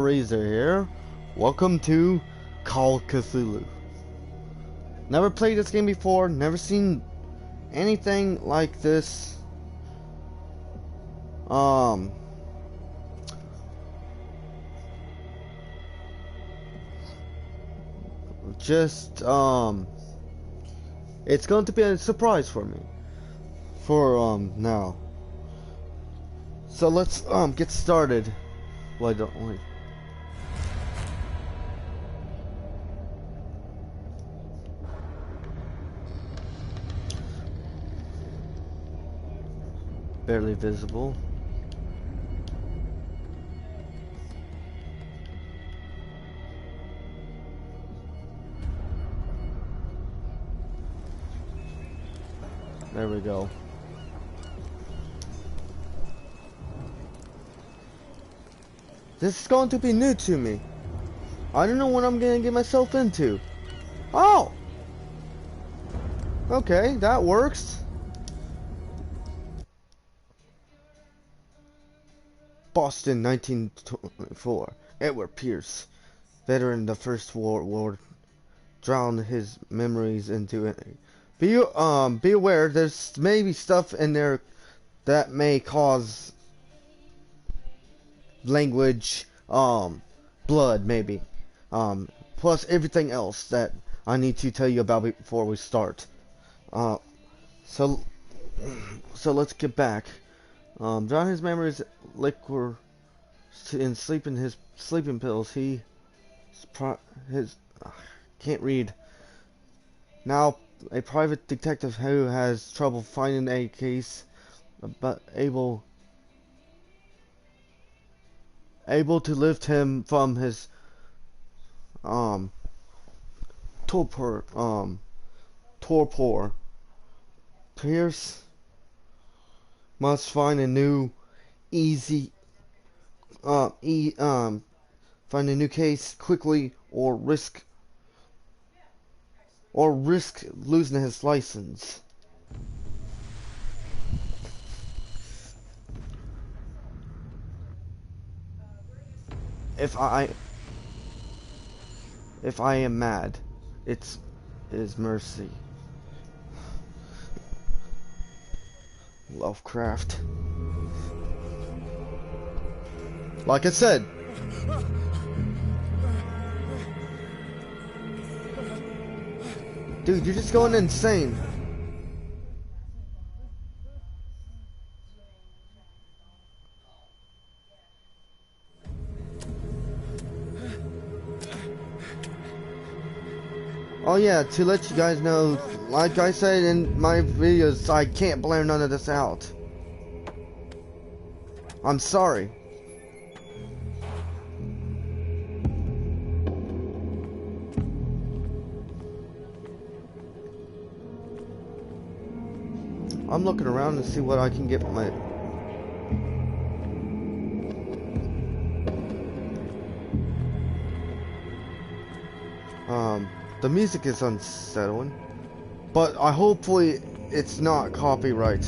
Razor here. Welcome to Call Cthulhu. Never played this game before, never seen anything like this. It's going to be a surprise for me. Now. So let's, get started. Why don't we? Barely visible. There we go. This is going to be new to me. I don't know what I'm gonna get myself into. Oh! Okay, that works. Boston, 1924. Edward Pierce, veteran of the First World War, drowned his memories into it. Be aware, there's maybe stuff in there that may cause language, blood, maybe. Plus everything else that I need to tell you about before we start. So let's get back. Drown his memories, liquor, and sleeping his sleeping pills. Can't read. Now a private detective who has trouble finding a case, but able to lift him from his torpor. Pierce must find a new find a new case quickly or risk losing his license. If I am mad, it is mercy. Lovecraft. Like I said. Dude, you're just going insane. Oh yeah, to let you guys know, like I said in my videos, I can't blur none of this out. I'm sorry. I'm looking around to see what I can get my... The music is unsettling, but hopefully it's not copyright.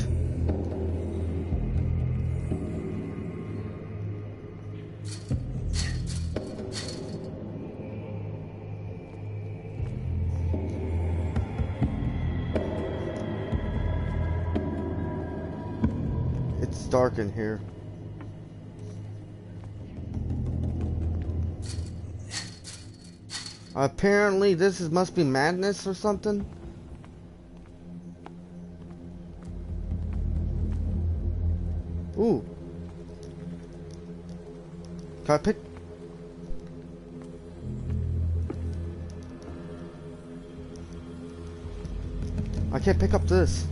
It's dark in here. Apparently must be madness or something. Ooh. Can I pick? I can't pick up this.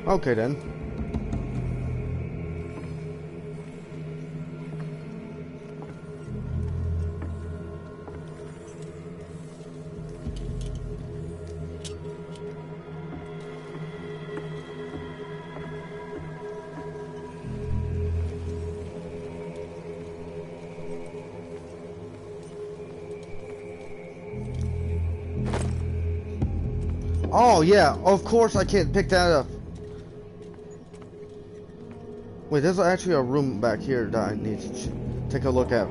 Okay then. Oh yeah, of course I can't pick that up. Wait, there's actually a room back here that I need to take a look at.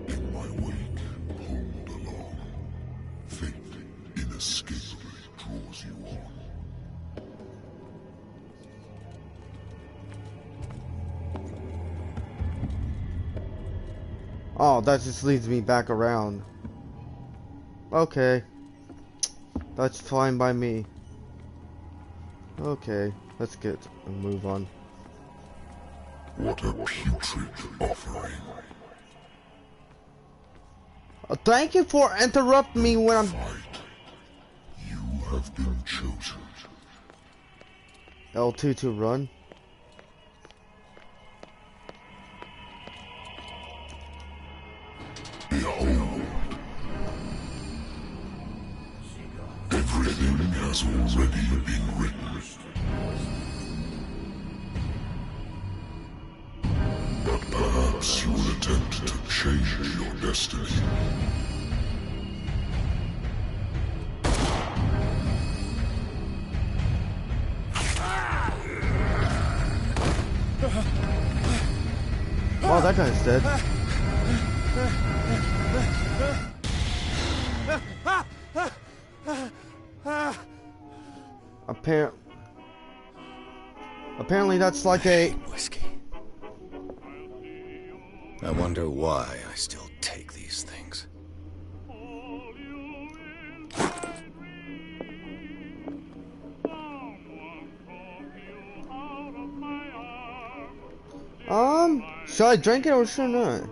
In my wake, pulled along. Fate inescapably draws you on. Oh, that just leads me back around. Okay. That's fine by me. Okay, let's get a move on. What a putrid offering. Thank you for interrupting me when I'm... Fight. You have been chosen. L2 to run. Behold. Everything has already been written. But perhaps you will attempt to change your destiny. Oh, that guy's dead. Apparently that's like a... Whiskey. I wonder why I still take these things. Should I drink it or should I not?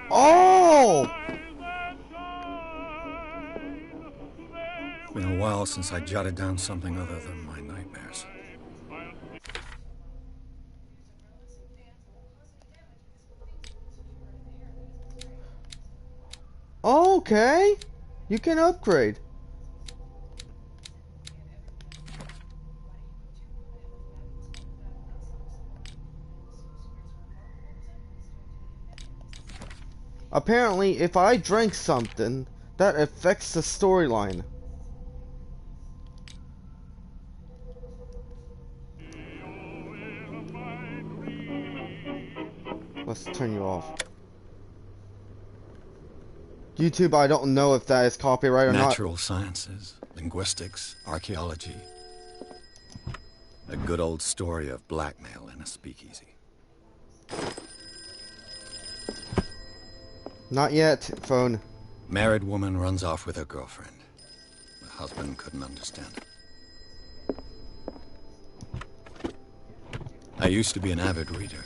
Oh! It's been a while since I jotted down something other than my nightmares. Okay. You can upgrade. Apparently, if I drink something, that affects the storyline. Let's turn you off. YouTube, I don't know if that is copyright or not. Natural sciences, linguistics, archaeology. A good old story of blackmail in a speakeasy. Not yet, phone. Married woman runs off with her girlfriend. The husband couldn't understand it. I used to be an avid reader.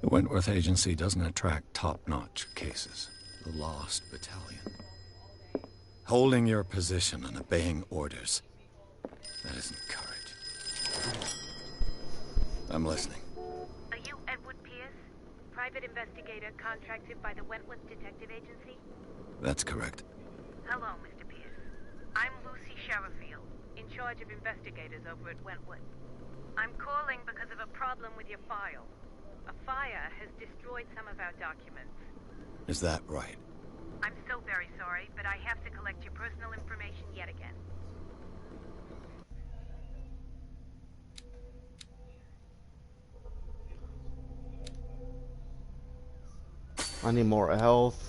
The Wentworth Agency doesn't attract top-notch cases. The Lost Battalion. Holding your position and obeying orders. That isn't courage. I'm listening. Are you Edward Pierce, private investigator contracted by the Wentworth Detective Agency? That's correct. Hello, Mr. Pierce. I'm Lucy Sherifield, in charge of investigators over at Wentworth. I'm calling because of a problem with your file. A fire has destroyed some of our documents. Is that right? I'm so very sorry, but I have to collect your personal information yet again. I need more health.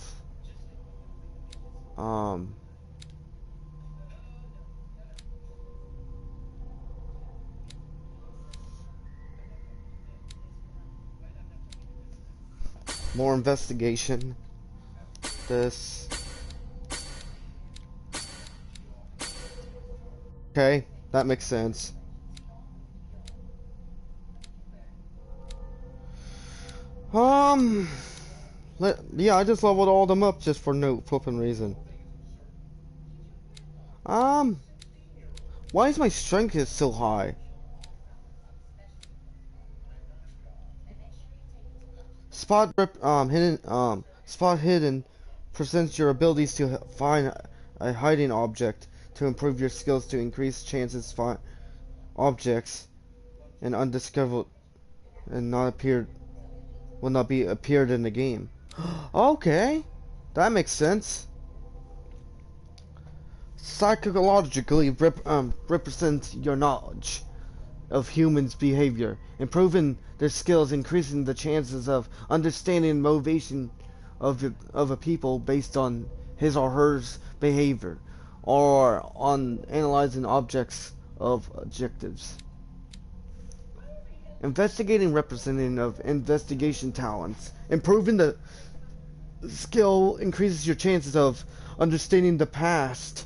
More investigation. This. Okay, that makes sense. Yeah, I just leveled all them up just for no flipping reason. Why is my strength is so high? Spot hidden presents your abilities to find a hiding object to improve your skills to increase chances find objects and undiscovered and not appeared will not be appeared in the game. Okay, that makes sense. Psychologically represents your knowledge of humans' behavior, improving their skills, increasing the chances of understanding motivation of a people based on his or her behavior, or on analyzing objects of objectives. Investigating representing of investigation talents, improving the skill increases your chances of understanding the past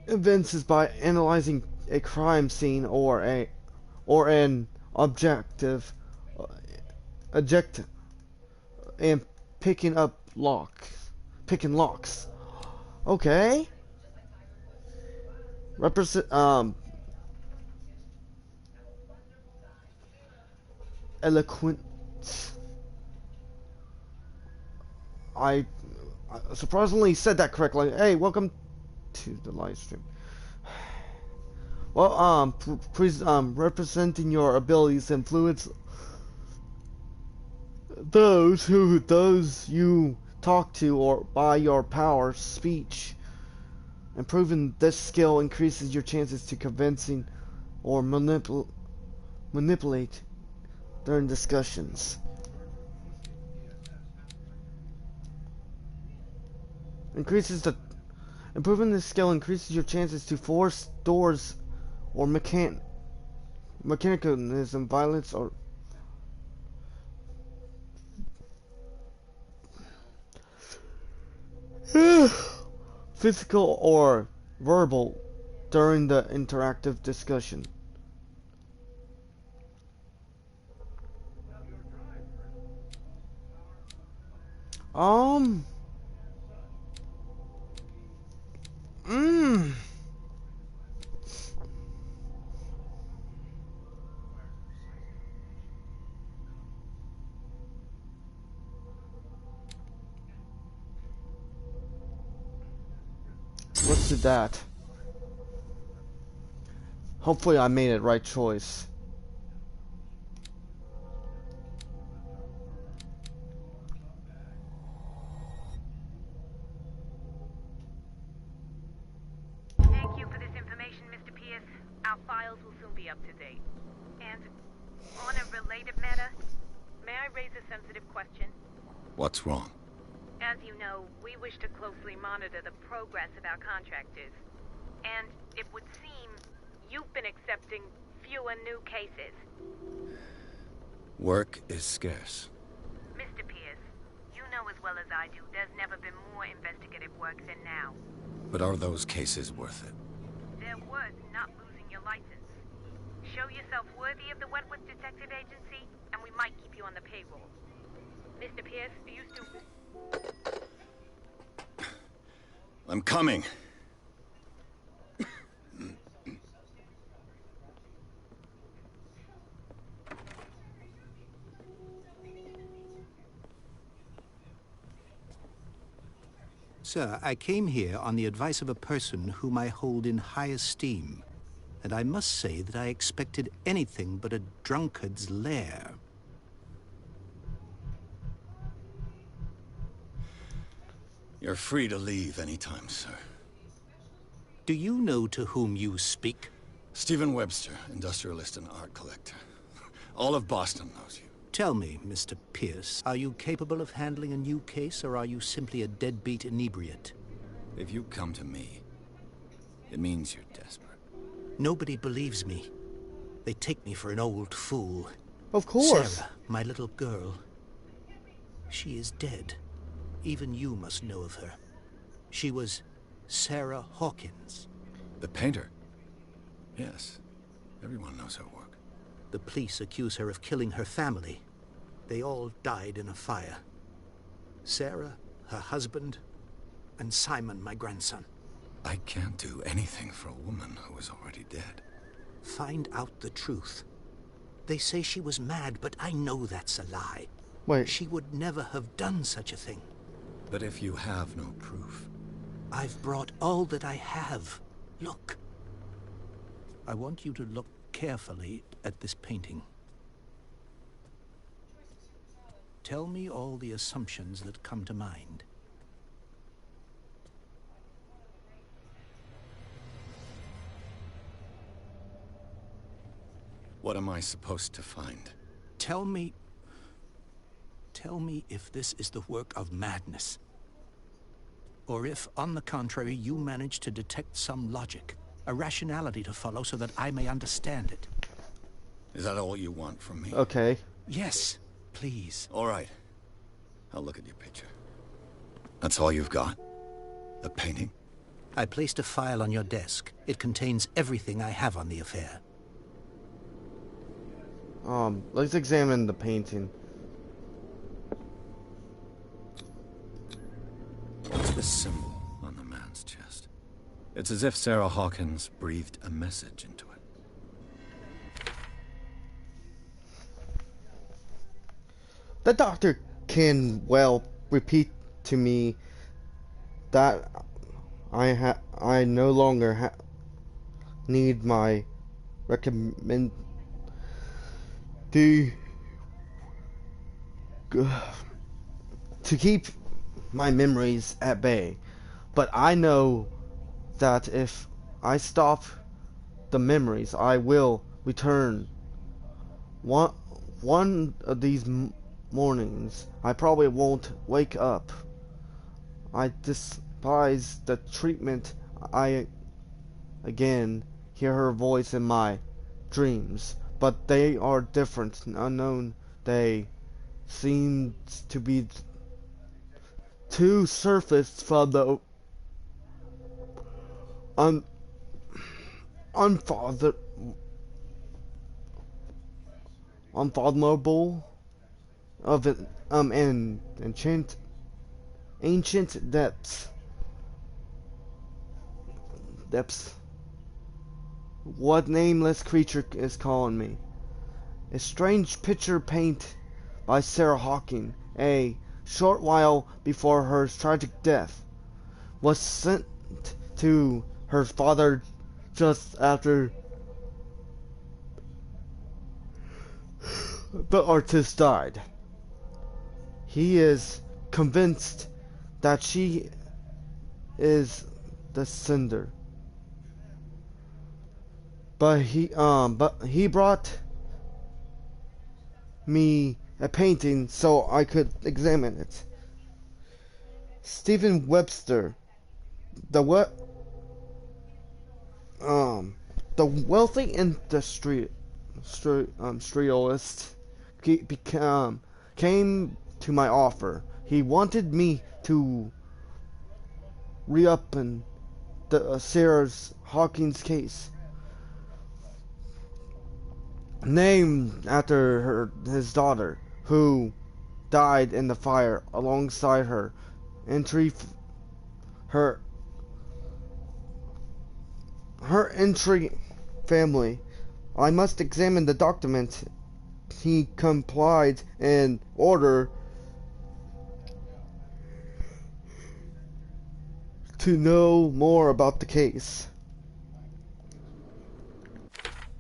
events is by analyzing a crime scene or an objective and picking locks. Okay. Represent eloquent. I surprisingly said that correctly. Hey, welcome to the live stream. Well, representing your abilities influence those you talk to or by your power speech. Improving this skill increases your chances to convincing or manipulate during discussions. Improving this skill increases your chances to force doors or mechanism violence or physical or verbal during the interactive discussion. Mmm. Let's do that. Hopefully I made it right choice. Thank you for this information, Mr. Pierce. Our files will soon be up to date. And on a related matter, may I raise a sensitive question? What's wrong? As you know, we wish to closely monitor the progress of our contractors. And it would seem you've been accepting fewer new cases. Work is scarce. Mr. Pierce, you know as well as I do there's never been more investigative work than now. But are those cases worth it? They're worth not losing your license. Show yourself worthy of the Wentworth Detective Agency, and we might keep you on the payroll. Mr. Pierce, do you still... I'm coming. Sir, I came here on the advice of a person whom I hold in high esteem, and I must say that I expected anything but a drunkard's lair. You're free to leave anytime, sir. Do you know to whom you speak? Stephen Webster, industrialist and art collector. All of Boston knows you. Tell me, Mr. Pierce, are you capable of handling a new case, or are you simply a deadbeat inebriate? If you come to me, it means you're desperate. Nobody believes me. They take me for an old fool. Of course. Sarah, my little girl. She is dead. Even you must know of her. She was Sarah Hawkins. The painter? Yes. Everyone knows her work. The police accuse her of killing her family. They all died in a fire. Sarah, her husband, and Simon, my grandson. I can't do anything for a woman who is already dead. Find out the truth. They say she was mad, but I know that's a lie. Wait. She would never have done such a thing. But if you have no proof... I've brought all that I have. Look. I want you to look carefully at this painting. Tell me all the assumptions that come to mind. What am I supposed to find? Tell me if this is the work of madness. Or if, on the contrary, you manage to detect some logic, a rationality to follow so that I may understand it. Is that all you want from me? Okay. Yes, please. All right. I'll look at your picture. That's all you've got? The painting? I placed a file on your desk. It contains everything I have on the affair. Let's examine the painting. What's this symbol on the man's chest? It's as if Sarah Hawkins breathed a message into it. The doctor can well repeat to me that I no longer need my recommend to keep my memories at bay, but I know that if I stop the memories, I will return. One of these mornings, I probably won't wake up. I despise the treatment. I again hear her voice in my dreams, but they are different, unknown. They seem to be too surface from the unfathomable of it, and ancient depths. What nameless creature is calling me? A strange picture paint by Sarah Hawking, a short while before her tragic death, was sent to her father just after the artist died. He is convinced that she is the sender. But he brought me a painting so I could examine it. Stephen Webster, the wealthy industrialist, came to my offer. He wanted me to reopen the Sarah Hawkins case, named after his daughter, who died in the fire alongside her entry family. I must examine the document. He complied in order to know more about the case.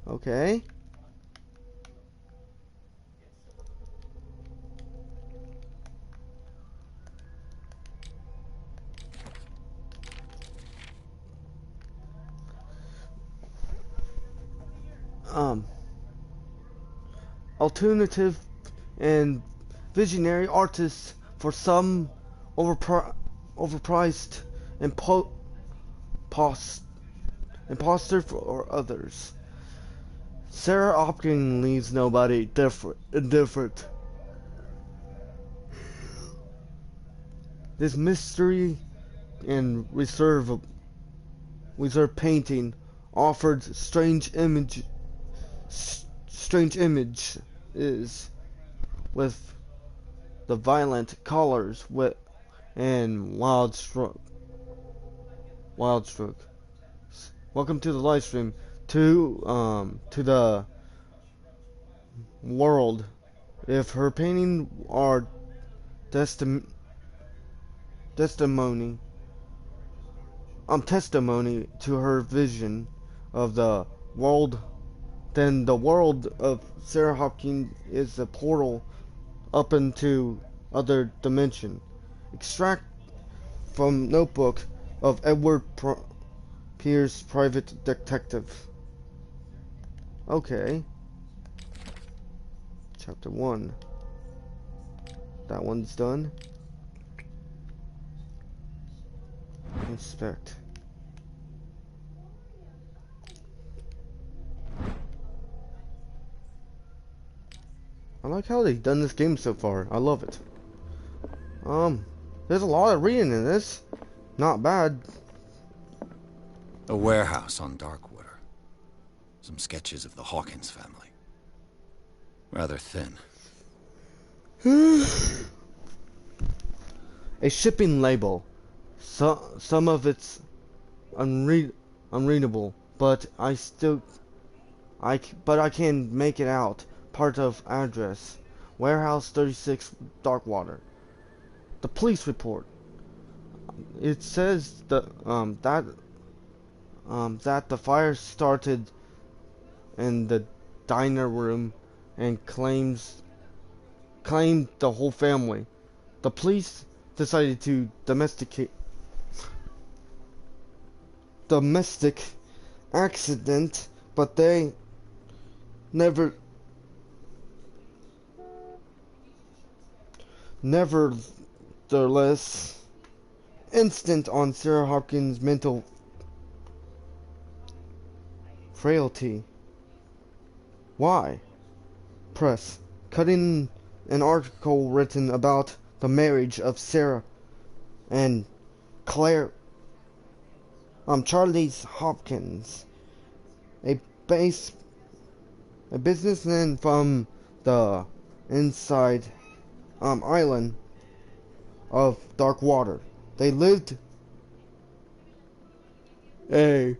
Okay. Alternative and visionary artists for some, overpriced imposter for others. Sarah Hopkins leaves nobody indifferent. This mystery and reserve painting offered strange image is with the violent colors and wild stroke. Welcome to the live stream to the world If her painting are testimony, testimony to her vision of the world, then the world of Sarah Hopkins is a portal up into other dimension. Extract from notebook of Edward Pierce, private detective. Okay. Chapter 1. That one's done. Inspect. I like how they've done this game so far. I love it. There's a lot of reading in this. Not bad. A warehouse on Darkwater. Some sketches of the Hawkins family. Rather thin. A shipping label. Some of it's unreadable, but I can make it out. Part of address. Warehouse 36, Darkwater. The police report. It says that the fire started in the diner room and claimed the whole family. The police decided to domestic accident, but they nevertheless instant on Sarah Hopkins' mental frailty. Why? Press. Cutting an article written about the marriage of Sarah and Claire. Charles Hopkins, a businessman from the inside island of Darkwater. They lived a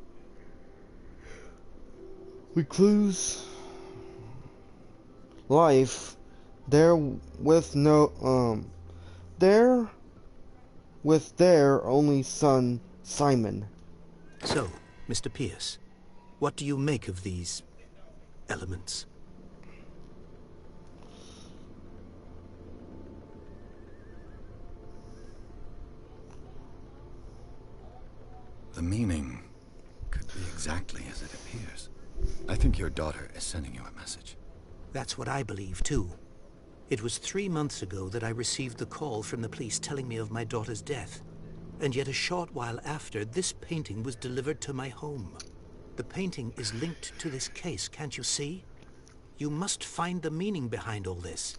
recluse life there with their only son, Simon. So, Mr. Pierce, what do you make of these elements? The meaning could be exactly as it appears. I think your daughter is sending you a message. That's what I believe, too. It was 3 months ago that I received the call from the police telling me of my daughter's death. And yet a short while after, this painting was delivered to my home. The painting is linked to this case, can't you see? You must find the meaning behind all this.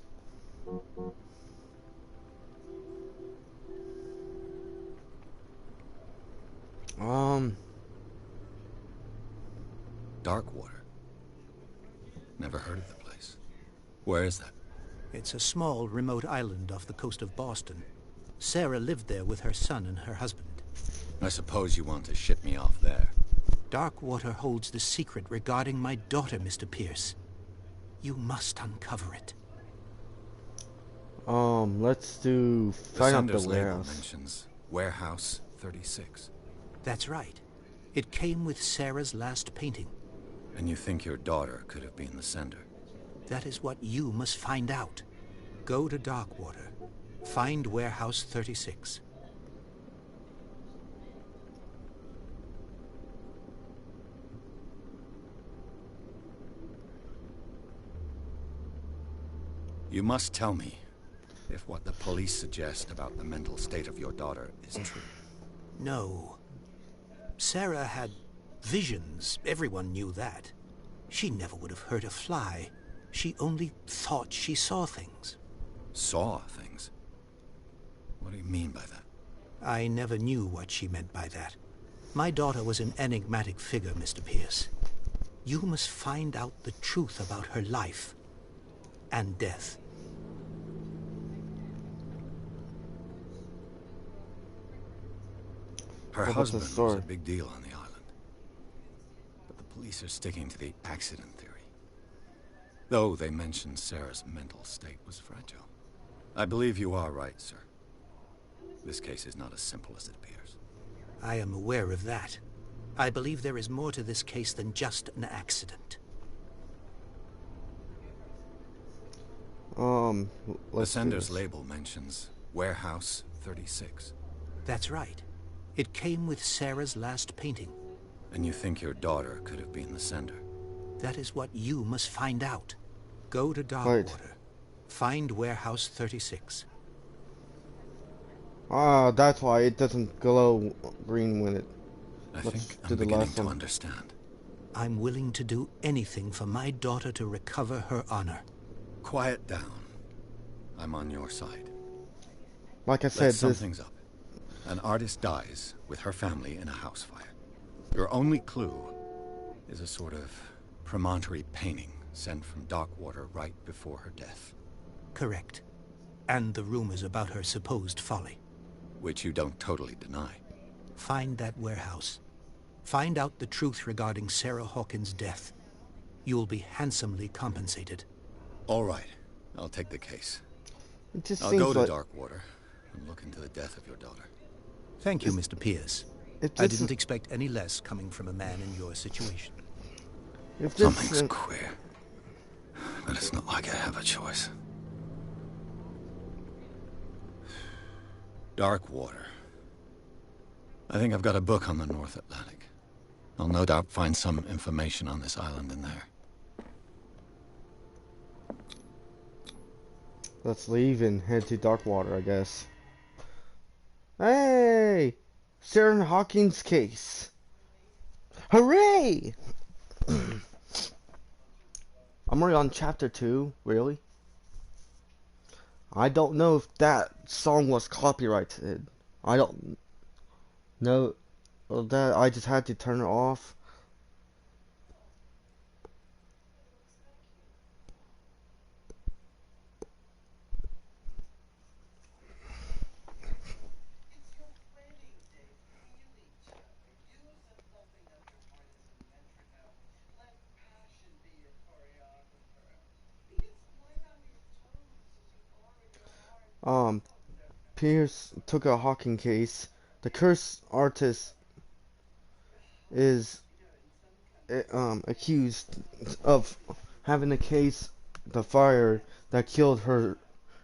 Darkwater. Never heard of the place. Where is that? It's a small, remote island off the coast of Boston. Sarah lived there with her son and her husband. I suppose you want to ship me off there. Darkwater holds the secret regarding my daughter, Mr. Pierce. You must uncover it. Let's do find out the sender's label warehouse. mentions Warehouse 36. That's right. It came with Sarah's last painting. And you think your daughter could have been the sender? That is what you must find out. Go to Darkwater. Find Warehouse 36. You must tell me if what the police suggest about the mental state of your daughter is true. No. Sarah had visions. Everyone knew that. She never would have hurt a fly. She only thought she saw things. Saw things? What do you mean by that? I never knew what she meant by that. My daughter was an enigmatic figure, Mr. Pierce. You must find out the truth about her life and death. Her What was the husband was story? a big deal on the island. But the police are sticking to the accident theory. though they mentioned Sarah's mental state was fragile. I believe you are right, sir. This case is not as simple as it appears. I am aware of that. I believe there is more to this case than just an accident. The Let's do sender's this. label mentions Warehouse 36. That's right. It came with Sarah's last painting. And you think your daughter could have been the sender? That is what you must find out. Go to Right. Darkwater. Find Warehouse 36. Ah, that's why it doesn't glow green when it... I Let's think do I'm the beginning last to one. understand. I'm willing to do anything for my daughter to recover her honor. Quiet down. I'm on your side. Like I said, Let's sum this... things up. An artist dies with her family in a house fire. Your only clue is a sort of promontory painting sent from Darkwater right before her death. Correct. And the rumors about her supposed folly. Which you don't totally deny. Find that warehouse. Find out the truth regarding Sarah Hawkins' death. You'll be handsomely compensated. All right. I'll take the case. It just I'll seems go to like... Darkwater and look into the death of your daughter. Thank you, Mr. Pierce. If I this didn't is- expect any less coming from a man in your situation. If this Something's isn't- queer. But it's not like I have a choice. Darkwater. I think I've got a book on the North Atlantic. I'll no doubt find some information on this island in there. Let's leave and head to Darkwater, I guess. Hey! Sarah Hawkins' case. Hooray! I'm already on chapter 2, really? I don't know if that song was copyrighted. I don't know that. I just had to turn it off. Pierce took a Hawking case. The cursed artist is accused of having a case the fire that killed her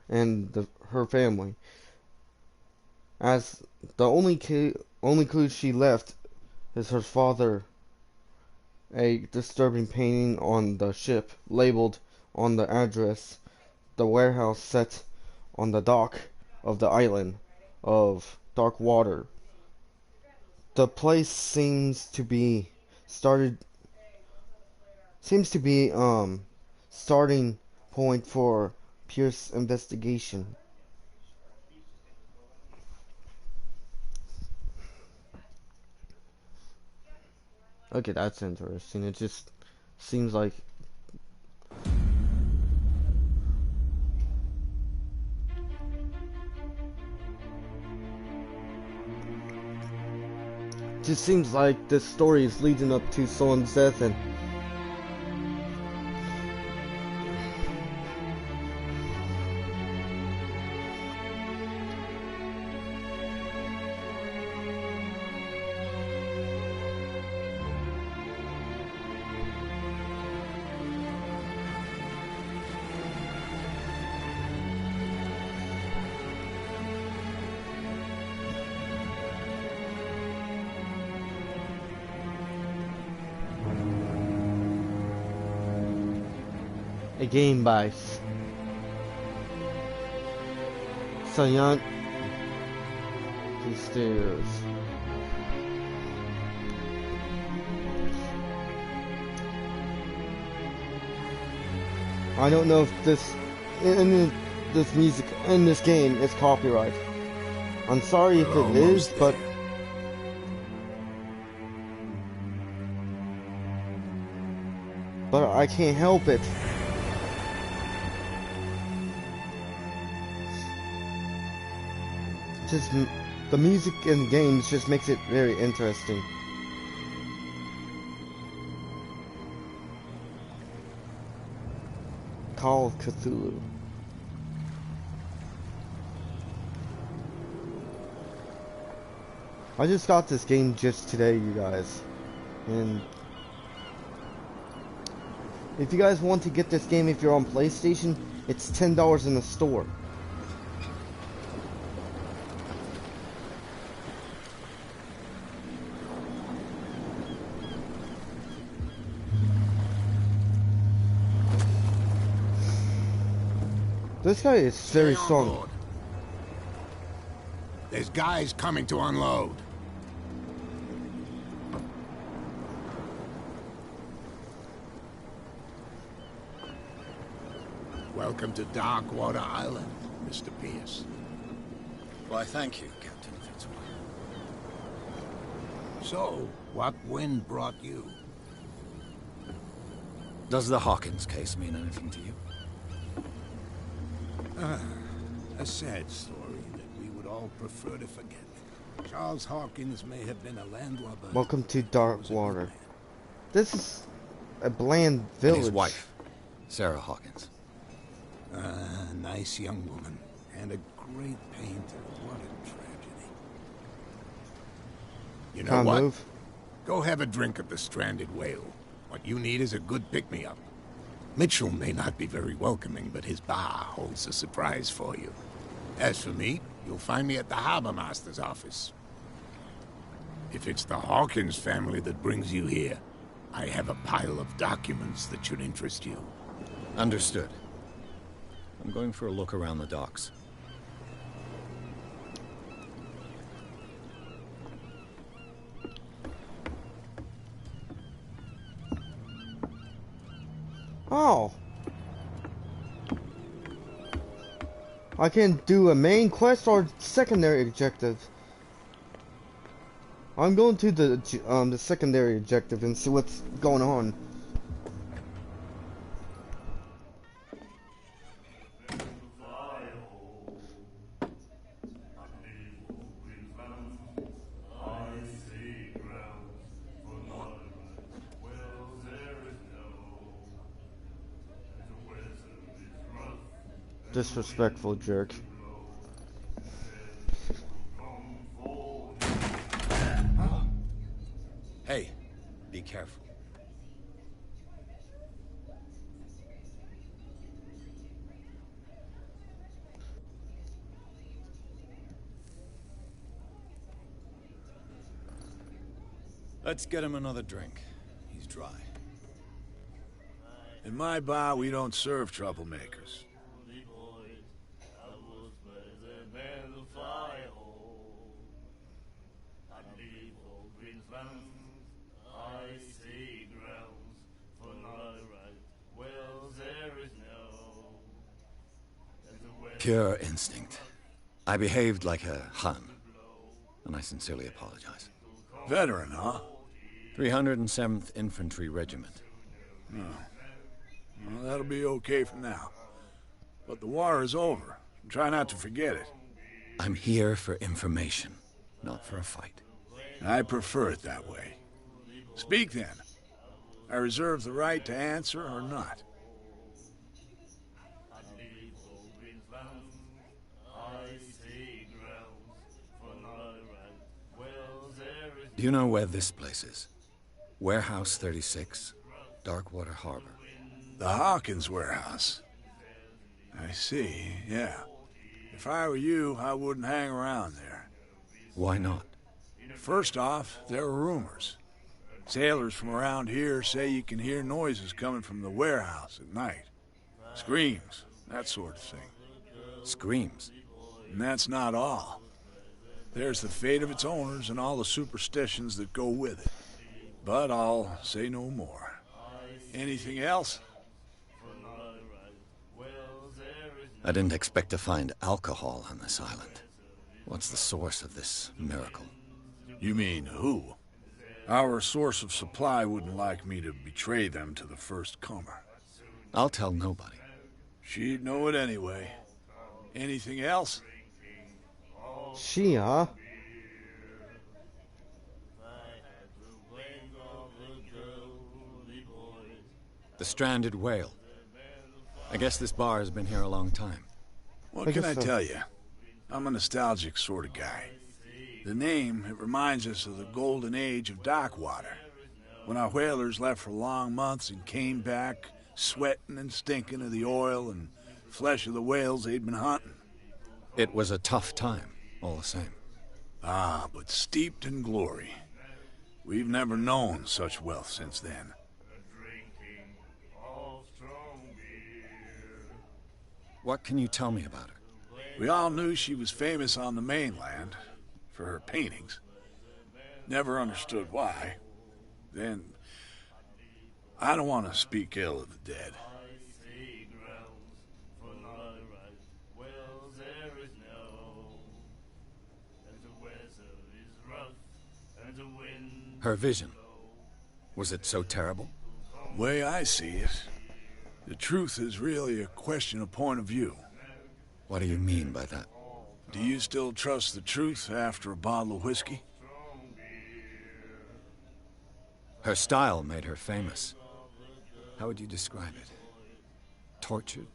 and her family. As the only clue she left is her father, a disturbing painting on the ship labeled on the address, the warehouse set on the dock of the island of Darkwater. The place seems to be starting point for Pierce's investigation. Okay, that's interesting. It just seems like this story is leading up to someone's death, and a game by Sayan Stairs. I don't know if this music in this game is copyright. I'm sorry if it is, but I can't help it. Just the music in games just makes it very interesting. Call of Cthulhu. I just got this game just today, you guys. And if you guys want to get this game, if you're on PlayStation, it's $10 in the store. This guy is very strong. There's guys coming to unload. Welcome to Darkwater Island, Mr. Pierce. Why, thank you, Captain Fitzroy. So, what wind brought you? Does the Hawkins case mean anything to you? A sad story that we would all prefer to forget. Charles Hawkins may have been a landlubber. Welcome to Darkwater. This is a bland And village. his wife, Sarah Hawkins. Nice young woman. And a great painter. What a tragedy. You know Can't what? move. Go have a drink at the Stranded Whale. What you need is a good pick-me-up. Mitchell may not be very welcoming, but his bar holds a surprise for you. As for me, you'll find me at the Harbor Master's office. If it's the Hawkins family that brings you here, I have a pile of documents that should interest you. Understood. I'm going for a look around the docks. Oh. I can do a main quest or secondary objective. I'm going to the secondary objective and see what's going on. Disrespectful jerk. Hey, be careful. Let's get him another drink. He's dry. In my bar, we don't serve troublemakers. Pure instinct. I behaved like a Hun, and I sincerely apologize. Veteran, huh? 307th Infantry Regiment. Well, that'll be okay for now. But the war is over. Try not to forget it. I'm here for information, not for a fight. I prefer it that way. Speak then. I reserve the right to answer or not. Do you know where this place is? Warehouse 36, Darkwater Harbor. The Hawkins warehouse. I see, yeah. If I were you, I wouldn't hang around there. Why not? First off, there are rumors. Sailors from around here say you can hear noises coming from the warehouse at night. Screams, that sort of thing. Screams. And that's not all. There's the fate of its owners and all the superstitions that go with it. But I'll say no more. Anything else? I didn't expect to find alcohol on this island. What's the source of this miracle? You mean who? Our source of supply wouldn't like me to betray them to the first comer. I'll tell nobody. She'd know it anyway. Anything else? She, huh? The stranded whale. I guess this bar has been here a long time. What I can guess I so. tell you? I'm a nostalgic sort of guy. The name, it reminds us of the golden age of dockwater, when our whalers left for long months and came back sweating and stinking of the oil and flesh of the whales they'd been hunting. It was a tough time, all the same. Ah, but steeped in glory. We've never known such wealth since then. What can you tell me about her? We all knew she was famous on the mainland for her paintings. Never understood why. Then, I don't want to speak ill of the dead. Her vision. Was it so terrible? The way I see it, the truth is really a question of point of view. What do you mean by that? Do you still trust the truth after a bottle of whiskey? Her style made her famous. How would you describe it? Tortured?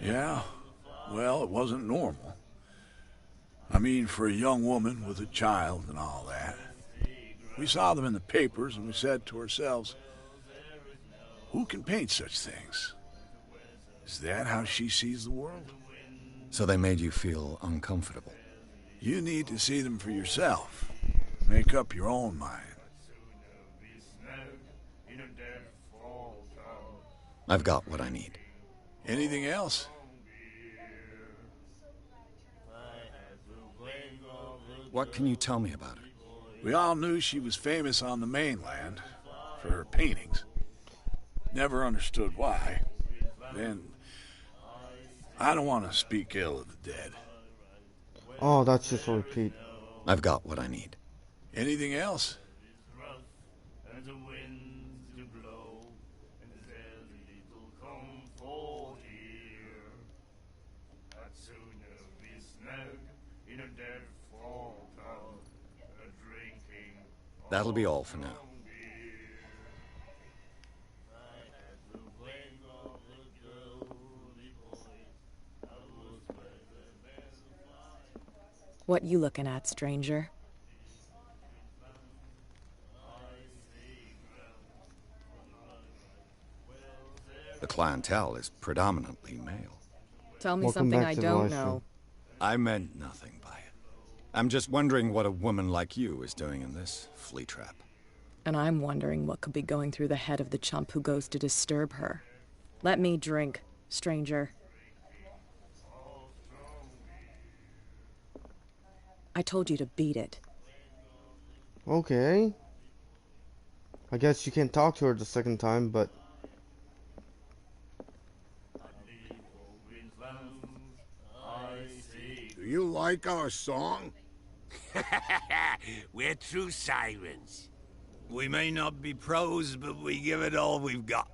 Yeah, well, it wasn't normal. I mean, for a young woman with a child and all that. We saw them in the papers and we said to ourselves, who can paint such things? Is that how she sees the world? So they made you feel uncomfortable. You need to see them for yourself. Make up your own mind. I've got what I need. Anything else? What can you tell me about her? We all knew she was famous on the mainland for her paintings. Never understood why. Then, I don't want to speak ill of the dead. Oh, that's just a repeat. I've got what I need. Anything else? That'll be all for now. What you looking at, stranger? The clientele is predominantly male. Tell me Welcome something back I to the don't live know. I meant nothing by it. I'm just wondering what a woman like you is doing in this flea trap. And I'm wondering what could be going through the head of the chump who goes to disturb her. Let me drink, stranger. I told you to beat it. Okay. I guess you can't talk to her the second time, but... Do you like our song? We're true sirens. We may not be pros, but we give it all we've got.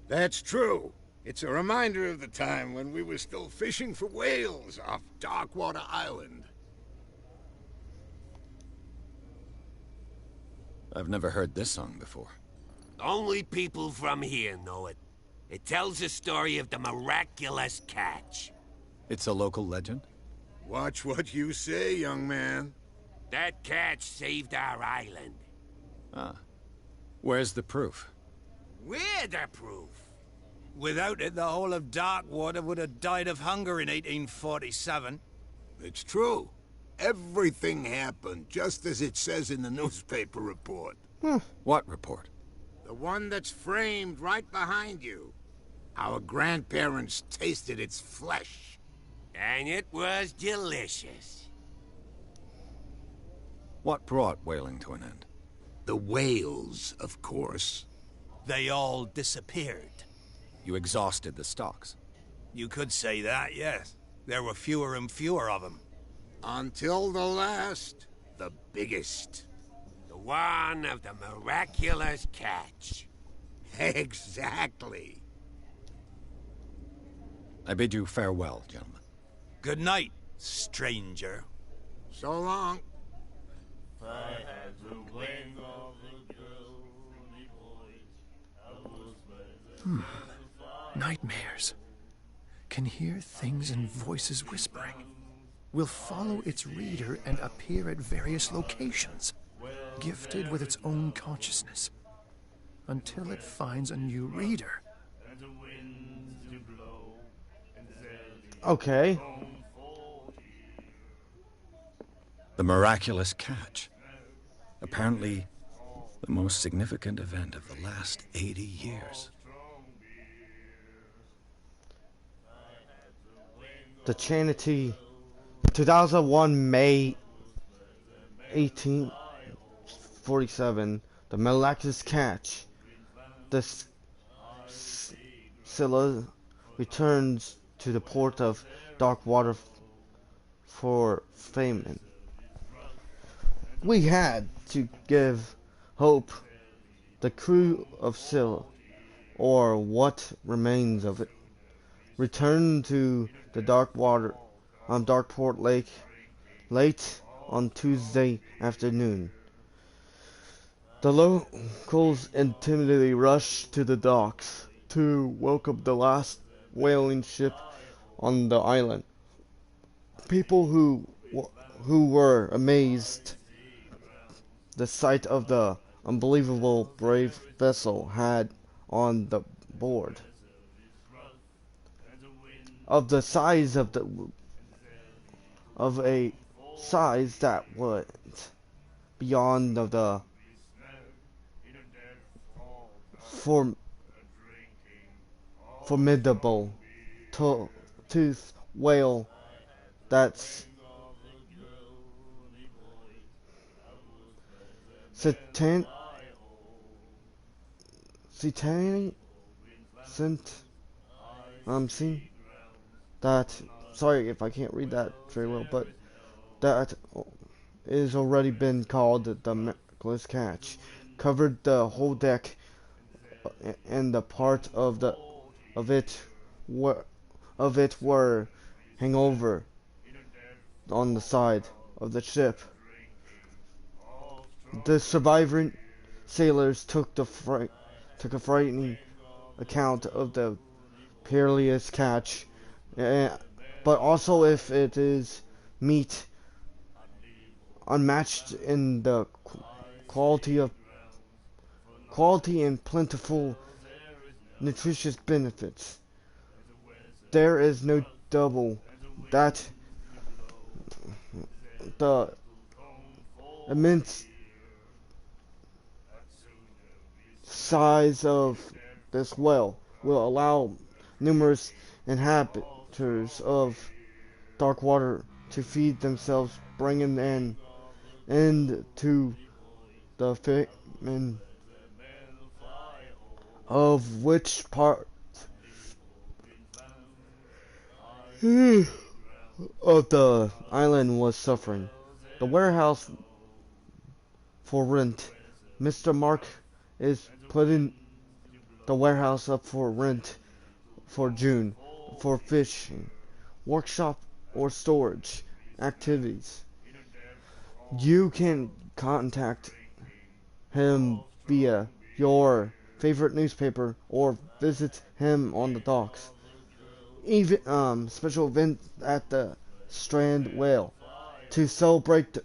That's true. It's a reminder of the time when we were still fishing for whales off Darkwater Island. I've never heard this song before. Only people from here know it. It tells the story of the miraculous catch. It's a local legend? Watch what you say, young man. That catch saved our island. Ah. Where's the proof? We're the proof. Without it, the whole of Darkwater would have died of hunger in 1847. It's true. Everything happened just as it says in the newspaper report. What report? The one that's framed right behind you. Our grandparents tasted its flesh. And it was delicious. What brought whaling to an end? The whales, of course. They all disappeared. You exhausted the stocks. You could say that, yes. There were fewer and fewer of them. Until the last, the biggest. The one of the miraculous catch. Exactly. I bid you farewell, gentlemen. Good night, stranger. So long. Nightmares. can hear things and voices whispering, will follow its reader and appear at various locations, gifted with its own consciousness, until it finds a new reader. Okay. The miraculous catch. Apparently, the most significant event of the last 80 years. The Trinity, 2001 May 1847. The miraculous catch. The Scylla returns to the port of Darkwater for famine. We had to give hope. The crew of Scylla, or what remains of it, returned to the Darkport Lake late on Tuesday afternoon. The locals intimidatedly rushed to the docks to welcome the last whaling ship on the island. People who were amazed the sight of the unbelievable brave vessel had on the board. Of the size of a size that went beyond the formidable tooth whale that's sent that, sorry if I can't read that very well, but that is already been called the miraculous catch, covered the whole deck, and the part of it were hangover on the side of the ship. The surviving sailors took a frightening account of the perilous catch, but also if it is meat unmatched in the quality and plentiful nutritious benefits. There is no double that the immense size of this well will allow numerous inhabitants of Darkwater to feed themselves, bringing an end to the famine, of which part of the island was suffering. The warehouse for rent. Mr. Mark is putting the warehouse up for rent for June for fishing, workshop, or storage activities. You can contact him via your favorite newspaper or visit him on the docks. Even special event at the Strand Whale to celebrate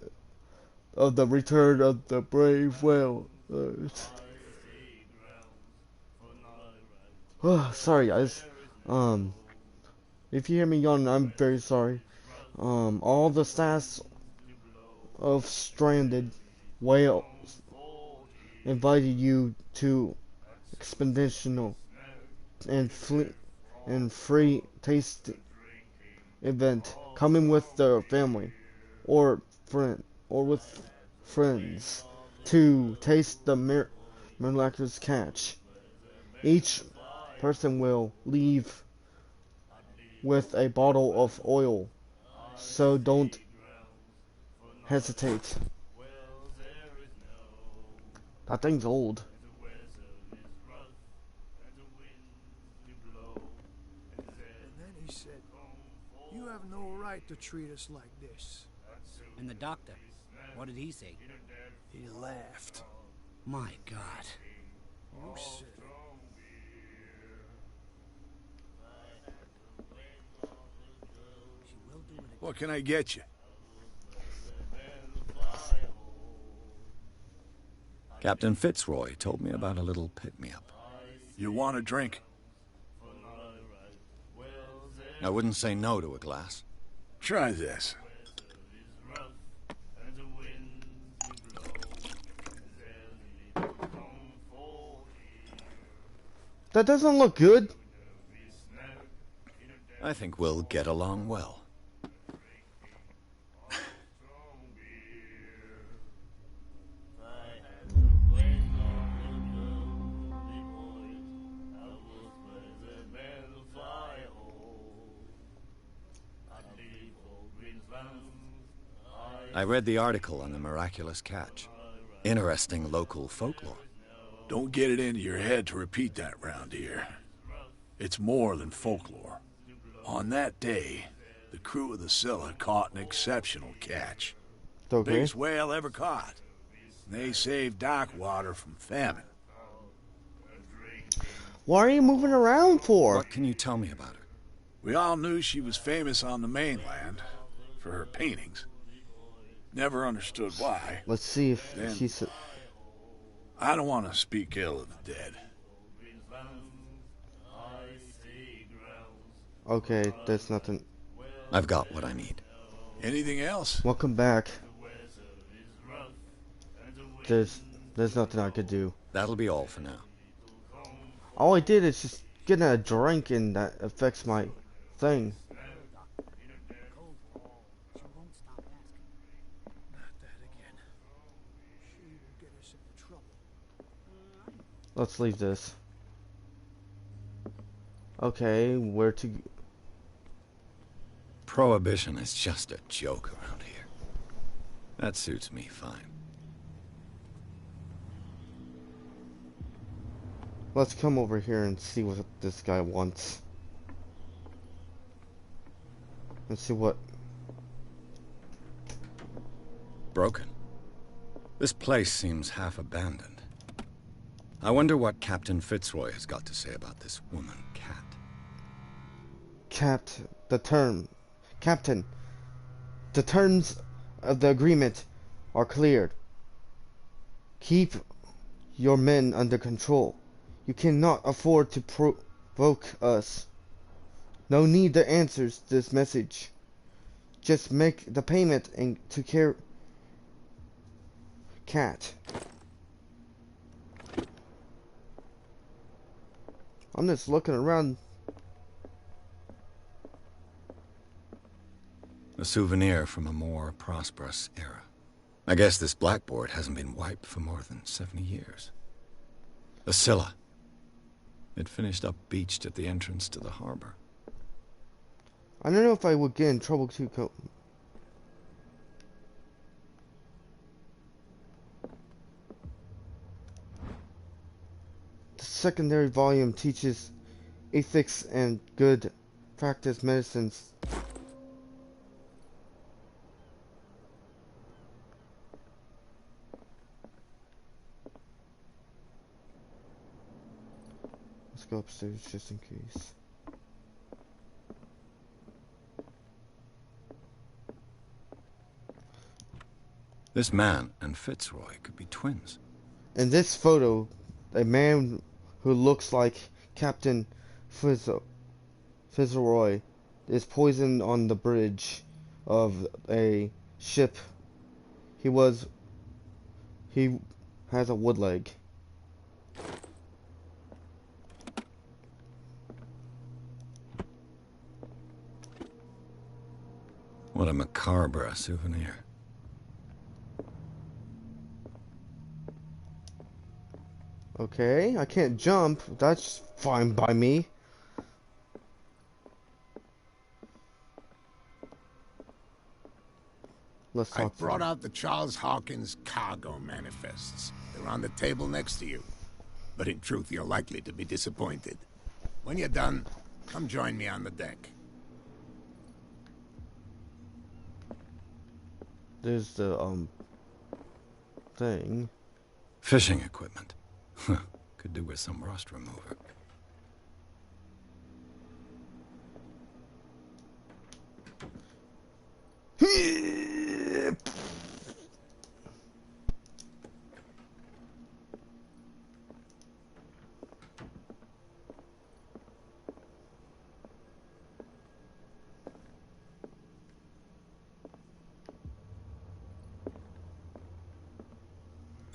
the return of the brave whale. Sorry guys. If you hear me yawning, I'm very sorry. All the stats of stranded whales invited you to expeditional and free taste event, coming with their family or with friends to taste the miraculous catch. Each person will leave with a bottle of oil, so don't hesitate. That thing's old. And then he said, "You have no right to treat us like this." And the doctor, what did he say? He laughed. My God. You said What can I get you? Captain Fitzroy told me about a little pick-me-up. You want a drink? I wouldn't say no to a glass. Try this. That doesn't look good. I think we'll get along well. I read the article on the miraculous catch. Interesting local folklore. Don't get it into your head to repeat that round here. It's more than folklore. On that day, the crew of the Scylla caught an exceptional catch. Okay. Biggest whale ever caught. They saved Darkwater from famine. Why are you moving around for? What can you tell me about her? We all knew she was famous on the mainland for her paintings. Never understood why. Let's see if Then- she's... I don't want to speak ill of the dead. Okay, there's nothing. I've got what I need. Anything else? Welcome back. There's nothing I could do. That'll be all for now. All I did is just get a drink and that affects my thing. Let's leave this. Okay, where to... Prohibition is just a joke around here. That suits me fine. Let's come over here and see what this guy wants. Let's see what... Broken. This place seems half abandoned. I wonder what Captain Fitzroy has got to say about this woman, Cat. Captain, the terms of the agreement are cleared. Keep your men under control. You cannot afford to provoke us. No need to answer this message. Just make the payment and to care... Cat. I'm just looking around. A souvenir from a more prosperous era. I guess this blackboard hasn't been wiped for more than 70 years. The Scylla. It finished up beached at the entrance to the harbor. I don't know if I would get in trouble too. The secondary volume teaches ethics and good practice medicines. Let's go upstairs just in case. This man and Fitzroy could be twins. In this photo, a man who looks like Captain Fitzroy is poisoned on the bridge of a ship. He has a wood leg. What a macabre souvenir. Okay, I can't jump. That's fine by me. Let's talk. I brought out the Charles Hawkins cargo manifests. They're on the table next to you. But in truth, you're likely to be disappointed. When you're done, come join me on the deck. There's the thing. Fishing equipment. Could do with some rust remover.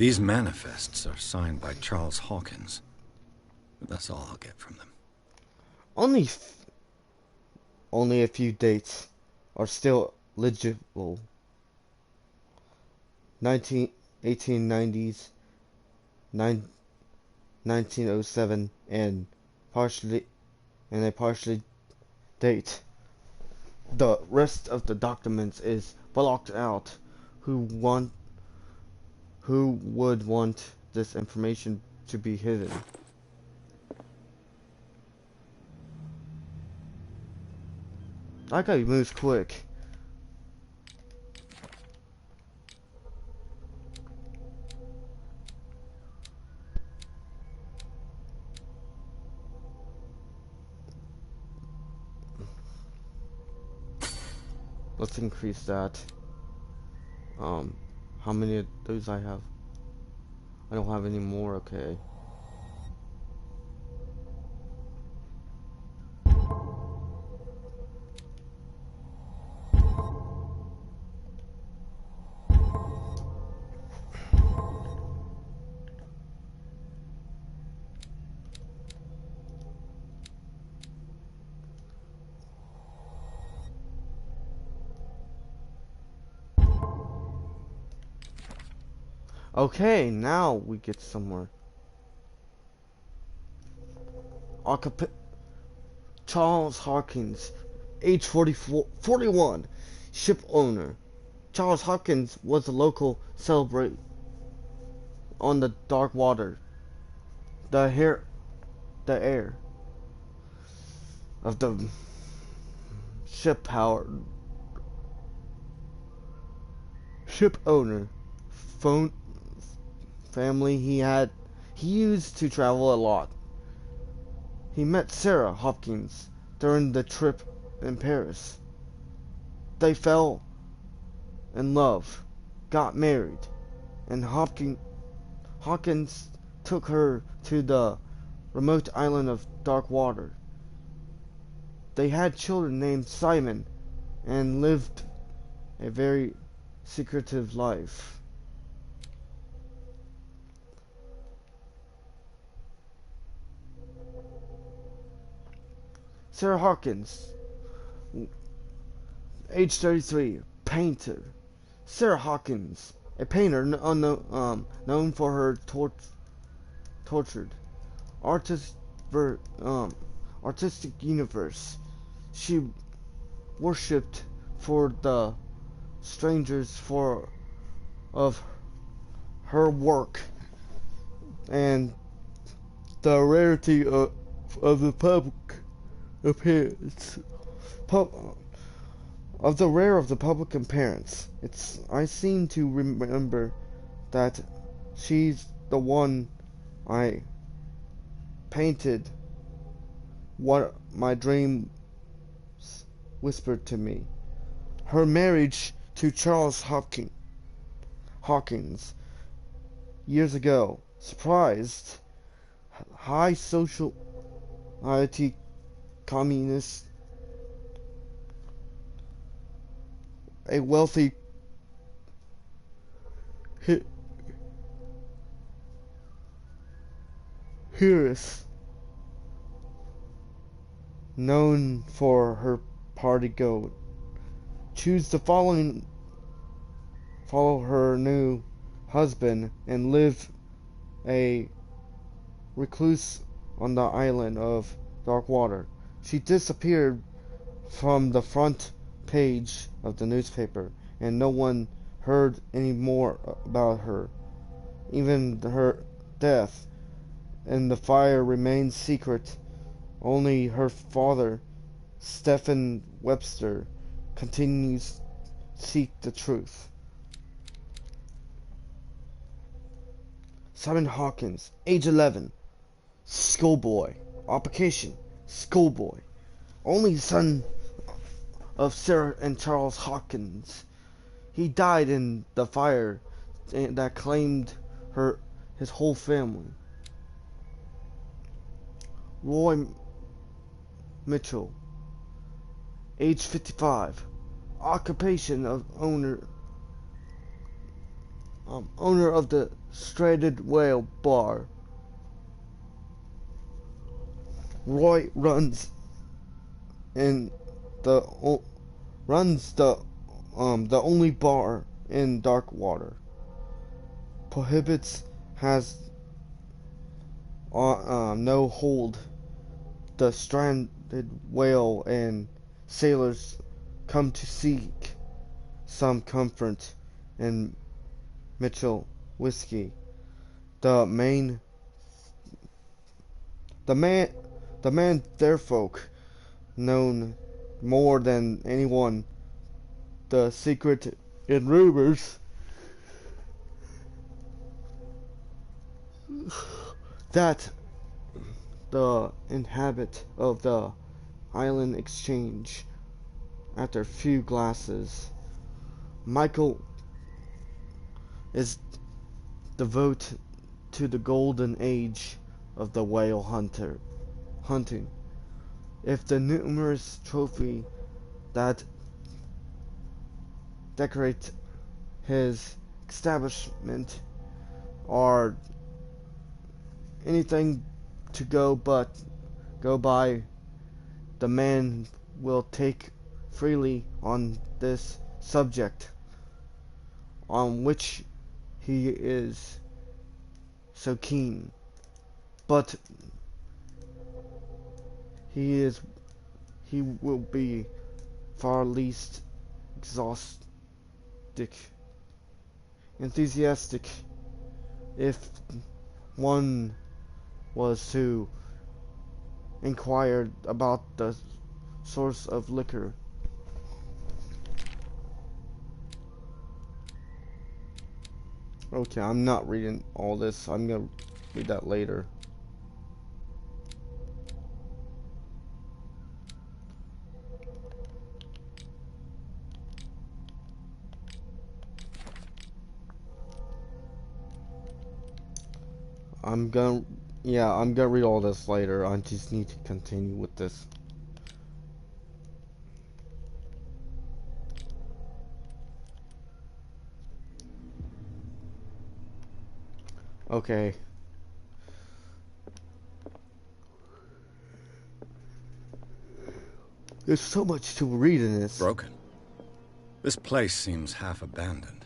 These manifests are signed by Charles Hawkins. But that's all I'll get from them. Only a few dates are still legible. 1890s, 1907, and a partially date. The rest of the documents is blocked out. Who would want this information to be hidden? That guy moves quick. Let's increase that. How many of those I have? I don't have any more, okay. Okay, now we get somewhere. Charles Hawkins, age 41, ship owner. Charles Hawkins was a local celebrity on the dark water. The heir of the ship owner family he used to travel a lot. He met Sarah Hopkins during the trip in Paris. They fell in love, got married, and Hawkins took her to the remote island of dark water. They had children named Simon and lived a very secretive life. Sarah Hawkins, age 33, painter. Sarah Hawkins, a painter known for her tortured artistic universe. She worshipped for the strangers of her work and the rarity of the public appearance of the rare of the public appearance. I seem to remember that she's the one I painted. What my dream whispered to me. Her marriage to Charles Hawkins years ago surprised high society communist, a wealthy heiress known for her party goat. Choose to follow her new husband and live a recluse on the island of dark water. She disappeared from the front page of the newspaper, and no one heard any more about her. Even her death and the fire remained secret. Only her father, Stephen Webster, continues to seek the truth. Simon Hawkins, age 11, schoolboy. Occupation, schoolboy. Only son of Sarah and Charles Hawkins. He died in the fire that claimed his whole family. Roy Mitchell, age 55. Occupation of owner of the Stranded Whale Bar. Roy runs the only bar in Darkwater. Prohibits has no hold. The stranded whale and sailors come to seek some comfort in Mitchell whiskey. The man their folk known more than anyone the secret in rumors that the inhabit of the island exchange after few glasses. Michael is devoted to the golden age of the whale hunting. If the numerous trophy that decorate his establishment are anything to go by, the man will take freely on this subject, on which he is so keen. But he will be far least enthusiastic if one was to inquire about the source of liquor. Okay, I'm not reading all this. I'm gonna read that later. I'm gonna read all this later. I just need to continue with this. Okay. There's so much to read in this. Broken. This place seems half abandoned.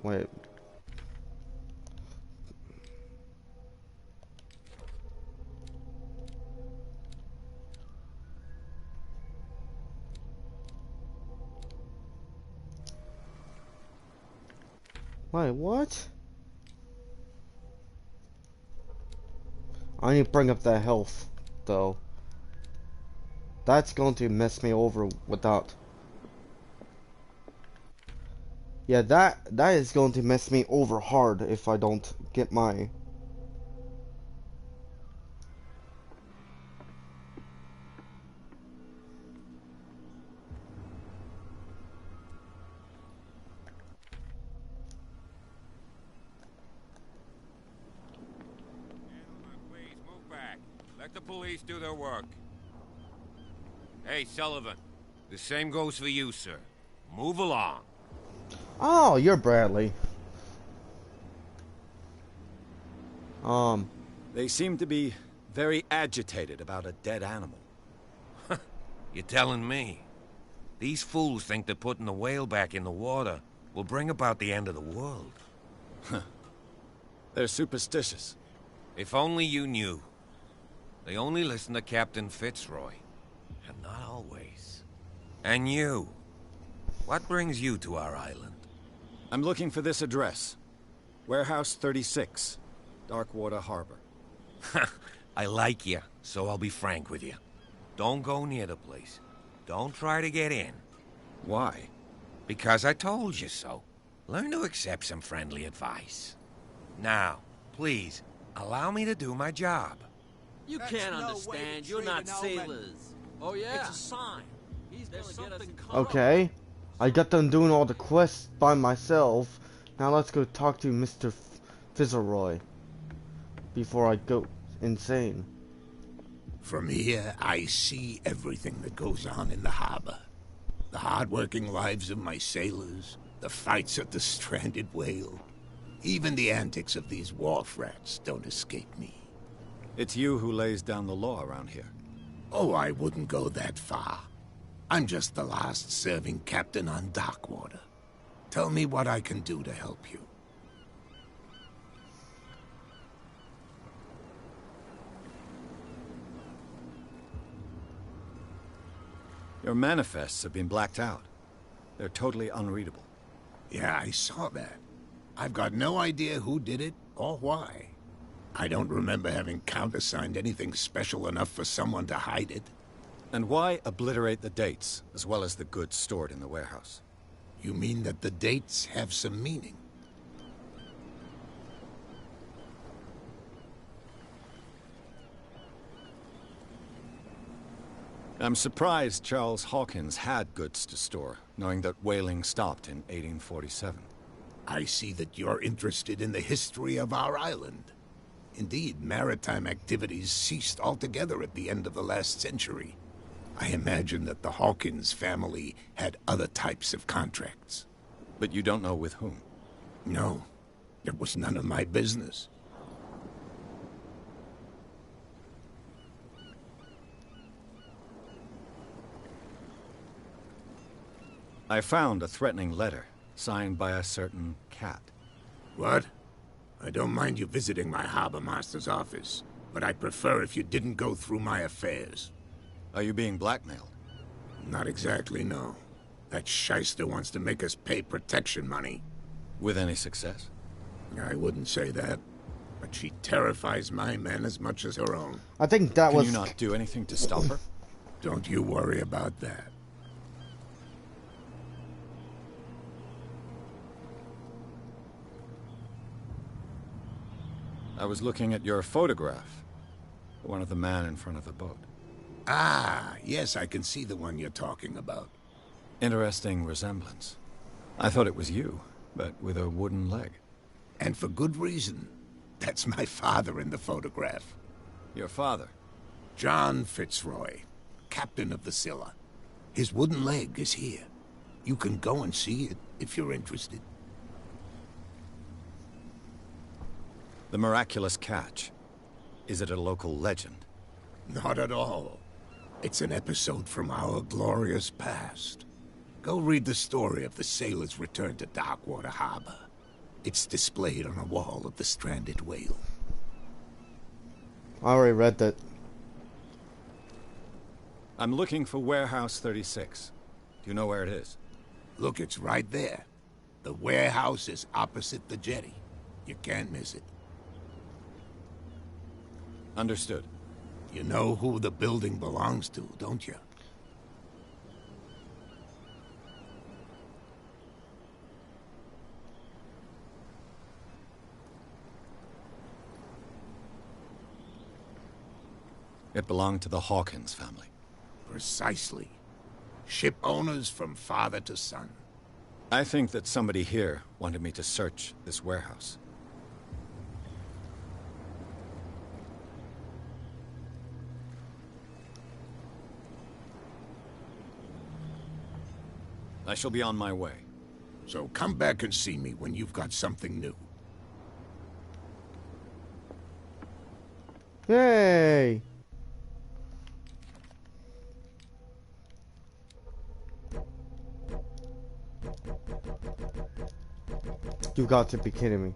Wait. Wait, what? I need to bring up that health, though. That's going to mess me over without... Yeah, that is going to mess me over hard if I don't get my... Please move back. Let the police do their work. Hey, Sullivan. The same goes for you, sir. Move along. Oh, you're Bradley. They seem to be very agitated about a dead animal. You're telling me? These fools think that putting the whale back in the water will bring about the end of the world. They're superstitious. If only you knew. They only listen to Captain Fitzroy. And not always. And you. What brings you to our island? I'm looking for this address. Warehouse 36, Darkwater Harbor. I like you, so I'll be frank with you. Don't go near the place. Don't try to get in. Why? Because I told you so. Learn to accept some friendly advice. Now, please, allow me to do my job. You can't understand. You're not sailors. Oh yeah? It's a sign. He's gonna get us in trouble. Okay. I got done doing all the quests by myself. Now let's go talk to Mr. Fitzroy before I go insane. From here, I see everything that goes on in the harbor. The hard-working lives of my sailors, the fights at the stranded whale. Even the antics of these wharf rats don't escape me. It's you who lays down the law around here. Oh, I wouldn't go that far. I'm just the last serving captain on Darkwater. Tell me what I can do to help you. Your manifests have been blacked out. They're totally unreadable. Yeah, I saw that. I've got no idea who did it or why. I don't remember having countersigned anything special enough for someone to hide it. And why obliterate the dates, as well as the goods stored in the warehouse? You mean that the dates have some meaning? I'm surprised Charles Hawkins had goods to store, knowing that whaling stopped in 1847. I see that you're interested in the history of our island. Indeed, maritime activities ceased altogether at the end of the last century. I imagine that the Hawkins family had other types of contracts. But you don't know with whom? No, it was none of my business. I found a threatening letter, signed by a certain cat. What? I don't mind you visiting my harbor master's office, but I prefer if you didn't go through my affairs. Are you being blackmailed? Not exactly, no. That shyster wants to make us pay protection money. With any success? I wouldn't say that, but she terrifies my men as much as her own. I think that was... Can you not do anything to stop her? Don't you worry about that. I was looking at your photograph. One of the man in front of the boat. Ah, yes, I can see the one you're talking about. Interesting resemblance. I thought it was you, but with a wooden leg. And for good reason. That's my father in the photograph. Your father? John Fitzroy, captain of the Scylla. His wooden leg is here. You can go and see it if you're interested. The miraculous catch. Is it a local legend? Not at all. It's an episode from our glorious past. Go read the story of the sailor's return to Darkwater Harbor. It's displayed on a wall of the stranded whale. I already read that. I'm looking for Warehouse 36. Do you know where it is? Look, it's right there. The warehouse is opposite the jetty. You can't miss it. Understood. You know who the building belongs to, don't you? It belonged to the Hawkins family. Precisely. Ship owners from father to son. I think that somebody here wanted me to search this warehouse. I shall be on my way. So come back and see me when you've got something new. Yay! You got to be kidding me.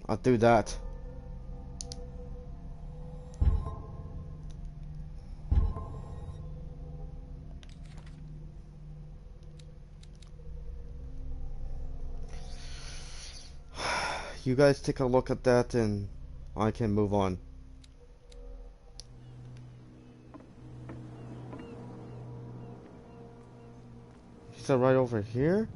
I'll do that. You guys take a look at that and I can move on. Is that right over here?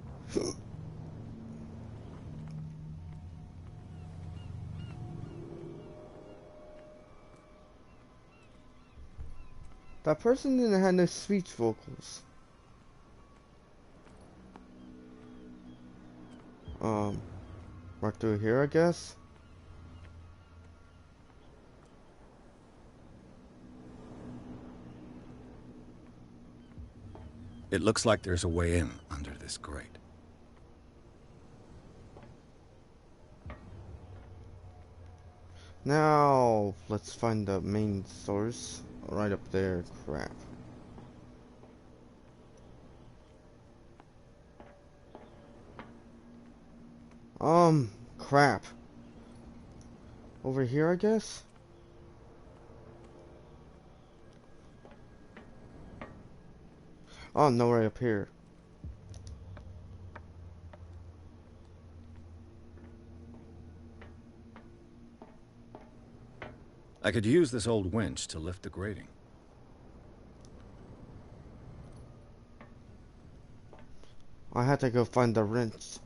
That person didn't have no speech vocals. Right through here, I guess. It looks like there's a way in under this grate. Now, let's find the main source. Right up there. Crap. Crap. Over here, I guess? Oh, no, right up here. I could use this old winch to lift the grating. I had to go find the wrench.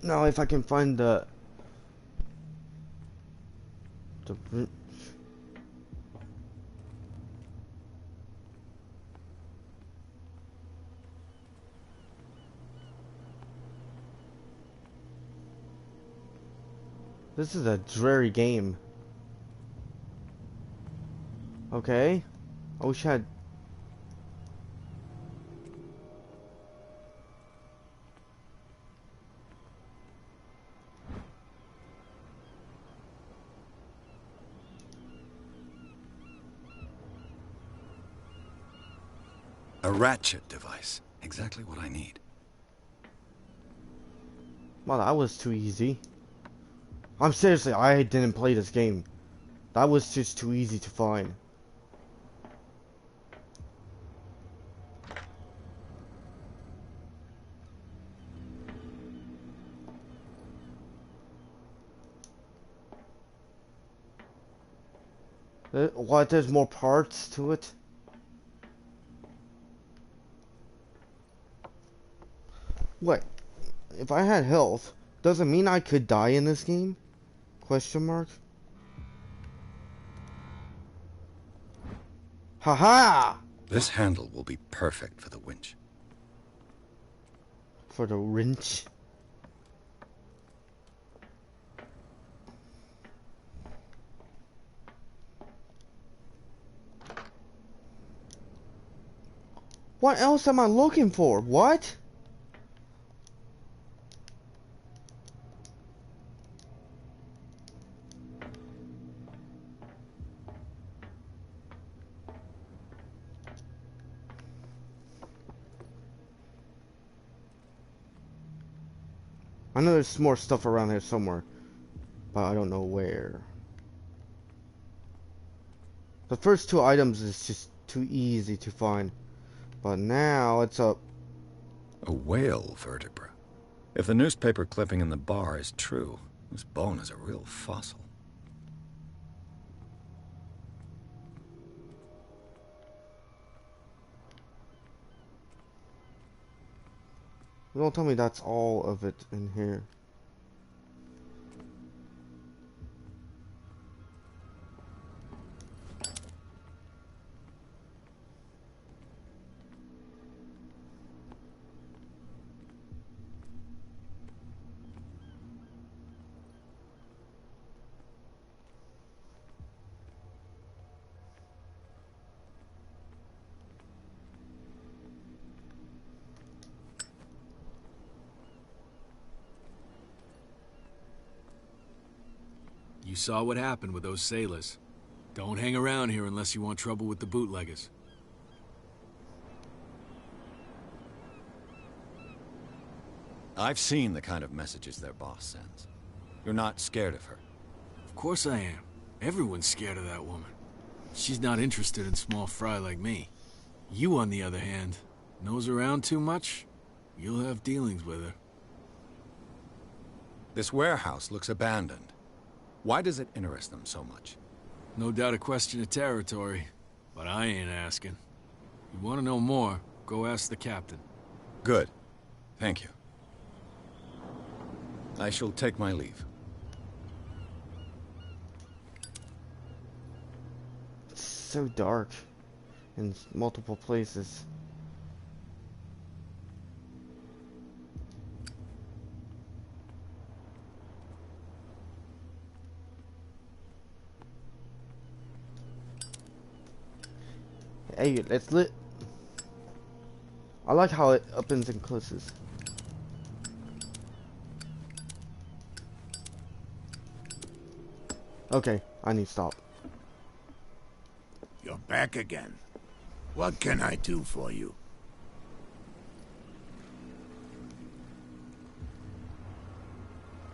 Now, if I can find the wrench. This is a dreary game. Okay. I wish I had... A ratchet device. Exactly what I need. Well, that was too easy. I'm seriously, I didn't play this game. That was just too easy to find. What, there's more parts to it? What? If I had health, doesn't mean I could die in this game? Question mark? Haha! This handle will be perfect for the winch. For the wrench? What else am I looking for? What? I know there's more stuff around here somewhere, but I don't know where. The first two items is just too easy to find, but now it's a whale vertebra. If the newspaper clipping in the bar is true, this bone is a real fossil. Don't tell me that's all of it in here. You saw what happened with those sailors. Don't hang around here unless you want trouble with the bootleggers. I've seen the kind of messages their boss sends. You're not scared of her? Of course I am. Everyone's scared of that woman. She's not interested in small fry like me. You, on the other hand, nose around too much, you'll have dealings with her. This warehouse looks abandoned. Why does it interest them so much? No doubt a question of territory, but I ain't asking. You want to know more, go ask the captain. Good. Thank you. I shall take my leave. It's so dark in multiple places. Hey, it's lit. I like how it opens and closes. Okay, I need to stop. You're back again. What can I do for you?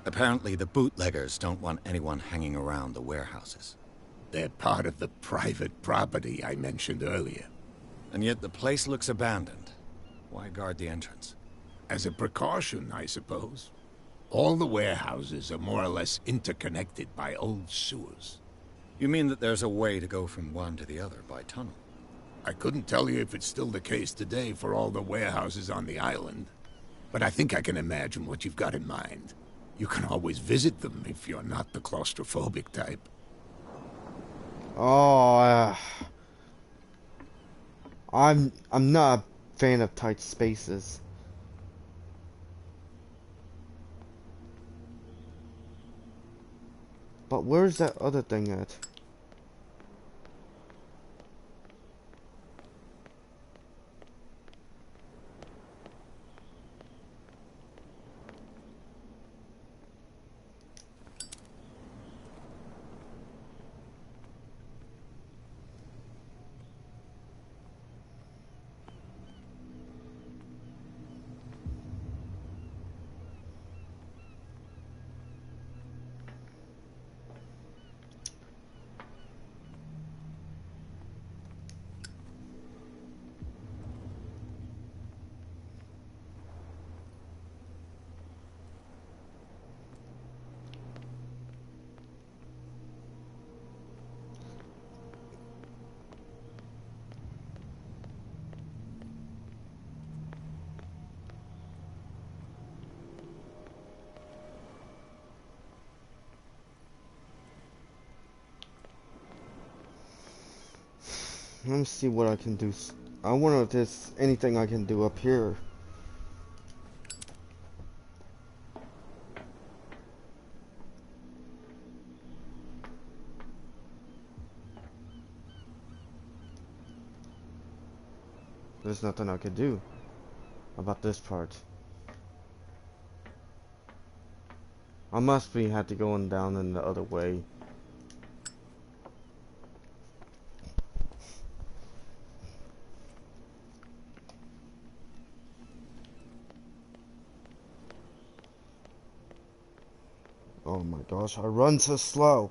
Apparently the bootleggers don't want anyone hanging around the warehouses. They're part of the private property I mentioned earlier. And yet the place looks abandoned. Why guard the entrance? As a precaution, I suppose. All the warehouses are more or less interconnected by old sewers. You mean that there's a way to go from one to the other by tunnel? I couldn't tell you if it's still the case today for all the warehouses on the island, but I think I can imagine what you've got in mind. You can always visit them if you're not the claustrophobic type. Oh, I'm not a fan of tight spaces. But where's that other thing at? Let me see what I can do. I wonder if there's anything I can do up here. There's nothing I can do about this part. I must be had to going down in the other way. Oh my gosh, I run so slow.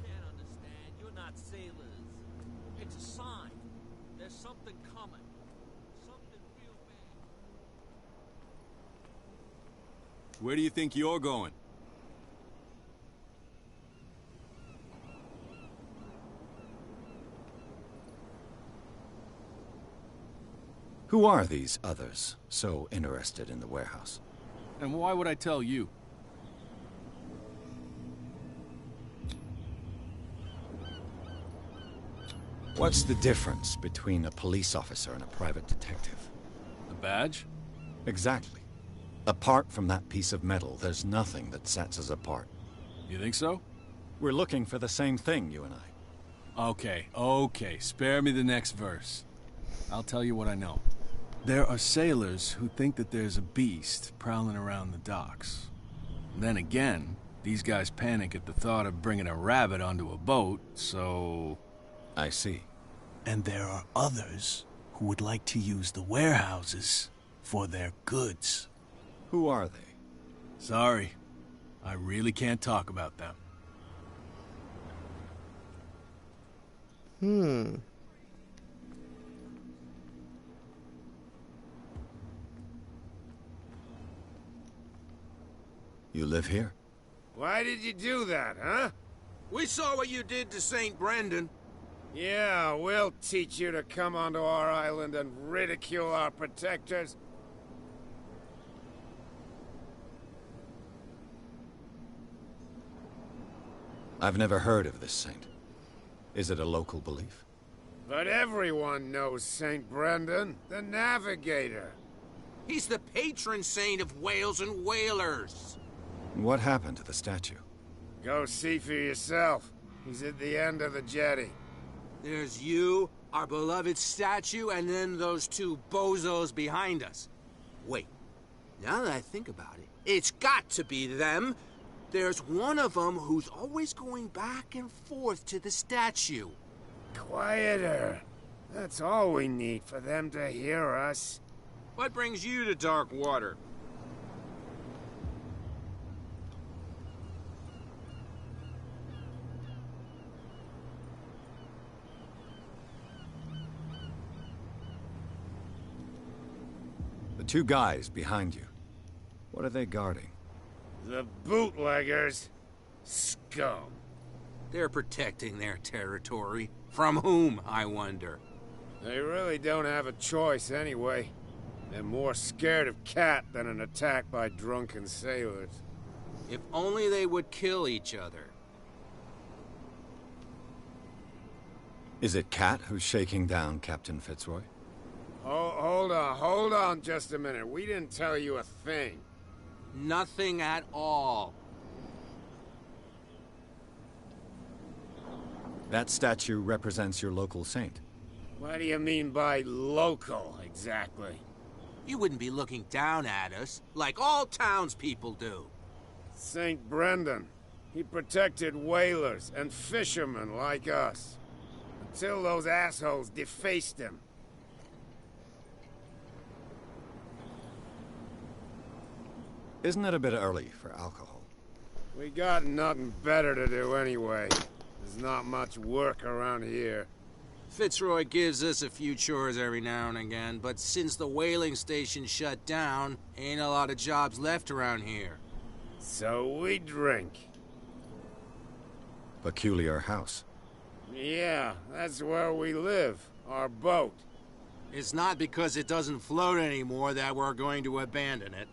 Can't understand. You're not sailors. It's a sign. There's something coming. Something real bad. Where do you think you're going? Who are these others so interested in the warehouse? And why would I tell you? What's the difference between a police officer and a private detective? The badge? Exactly. Apart from that piece of metal, there's nothing that sets us apart. You think so? We're looking for the same thing, you and I. Okay. Spare me the next verse. I'll tell you what I know. There are sailors who think that there's a beast prowling around the docks. Then again, these guys panic at the thought of bringing a rabbit onto a boat, so... I see. And there are others who would like to use the warehouses for their goods. Who are they? Sorry, I really can't talk about them. You live here? Why did you do that, huh? We saw what you did to St. Brendan. Yeah, we'll teach you to come onto our island and ridicule our protectors. I've never heard of this saint. Is it a local belief? But everyone knows St. Brendan, the Navigator. He's the patron saint of whales and whalers. What happened to the statue? Go see for yourself. He's at the end of the jetty. There's you, our beloved statue, and then those two bozos behind us. Wait, now that I think about it, it's got to be them. There's one of them who's always going back and forth to the statue. Quieter. That's all we need for them to hear us. What brings you to dark water? The two guys behind you. What are they guarding? The bootleggers. Scum. They're protecting their territory. From whom, I wonder? They really don't have a choice anyway. They're more scared of Cat than an attack by drunken sailors. If only they would kill each other. Is it Cat who's shaking down Captain Fitzroy? Oh, hold on just a minute. We didn't tell you a thing. Nothing at all. That statue represents your local saint. What do you mean by local, exactly? You wouldn't be looking down at us, like all townspeople do. St. Brendan. He protected whalers and fishermen like us. Until those assholes defaced him. Isn't it a bit early for alcohol? We got nothing better to do anyway. There's not much work around here. Fitzroy gives us a few chores every now and again, but since the whaling station shut down, ain't a lot of jobs left around here. So we drink. Peculiar house. Yeah, that's where we live. Our boat. It's not because it doesn't float anymore that we're going to abandon it.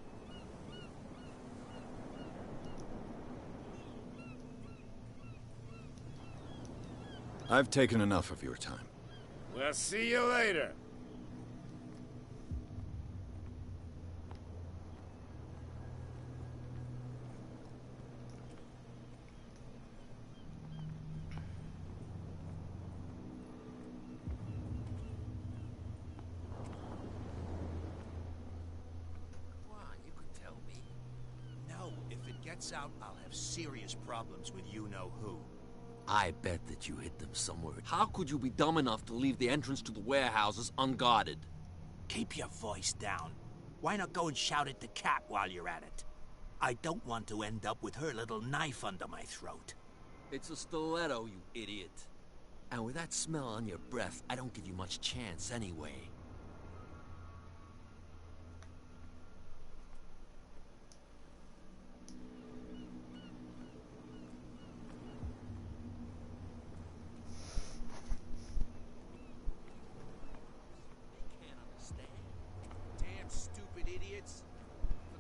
I've taken enough of your time. We'll see you later. No, if it gets out, I'll have serious problems with you-know-who. I bet that you hid them somewhere. How could you be dumb enough to leave the entrance to the warehouses unguarded? Keep your voice down. Why not go and shout at the cat while you're at it? I don't want to end up with her little knife under my throat. It's a stiletto, you idiot. And with that smell on your breath, I don't give you much chance anyway.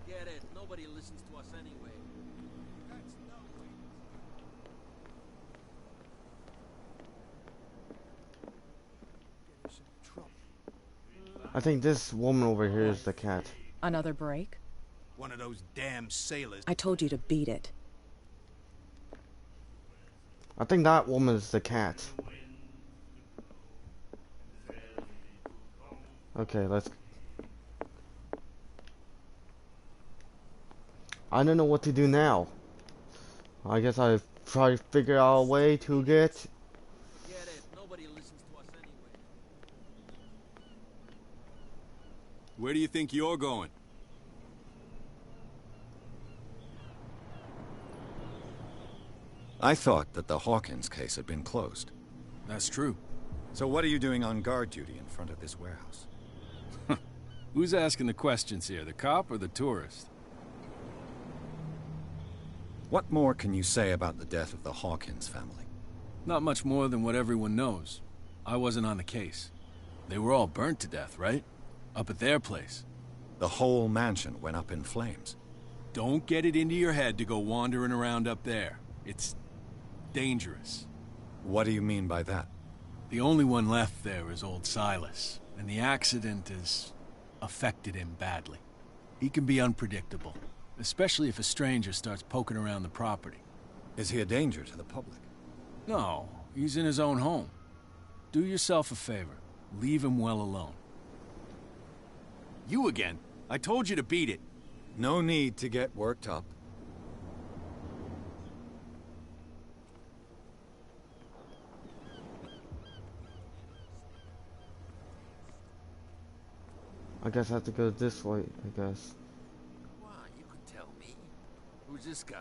Forget it. Nobody listens to us anyway. That's no way. I think this woman over here is the cat. Another break? One of those damn sailors. I told you to beat it. I think that woman is the cat. Okay, let's... I don't know what to do now. I guess I try to figure out a way to get... Forget it. Nobody listens to us anyway. Where do you think you're going? I thought that the Hawkins case had been closed. That's true. So what are you doing on guard duty in front of this warehouse? Who's asking the questions here, the cop or the tourist? What more can you say about the death of the Hawkins family? Not much more than what everyone knows. I wasn't on the case. They were all burnt to death, right? Up at their place. The whole mansion went up in flames. Don't get it into your head to go wandering around up there. It's dangerous. What do you mean by that? The only one left there is old Silas, and the accident has affected him badly. He can be unpredictable, especially if a stranger starts poking around the property. Is he a danger to the public? No, he's in his own home. Do yourself a favor. Leave him well alone. You again? I told you to beat it. No need to get worked up. I guess I have to go this way, I guess. Why, you could tell me. Who's this guy?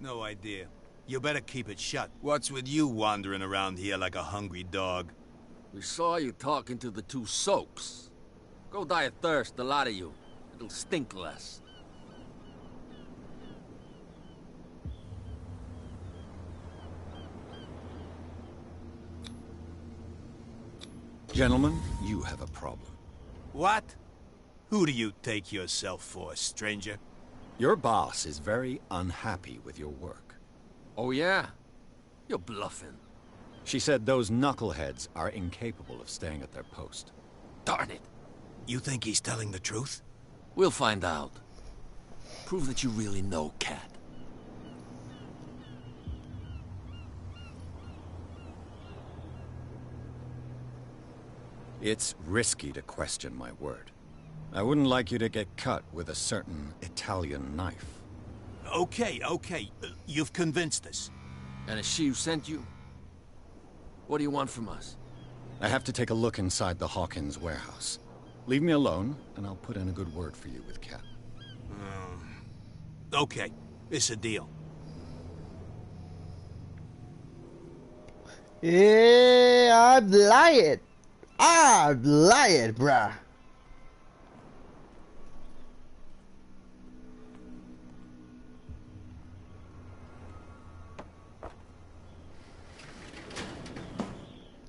No idea. You better keep it shut. What's with you wandering around here like a hungry dog? We saw you talking to the two soaks. Go die of thirst, the lot of you. It'll stink less. Gentlemen, you have a problem. What? Who do you take yourself for, stranger? Your boss is very unhappy with your work. Oh yeah? You're bluffing. She said those knuckleheads are incapable of staying at their post. Darn it. You think he's telling the truth? We'll find out. Prove that you really know Cat. It's risky to question my word. I wouldn't like you to get cut with a certain Italian knife. Okay. You've convinced us. And is she who sent you? What do you want from us? I have to take a look inside the Hawkins warehouse. Leave me alone, and I'll put in a good word for you with Cat. Okay, it's a deal. Yeah, I'm lying. I'm lying, bruh.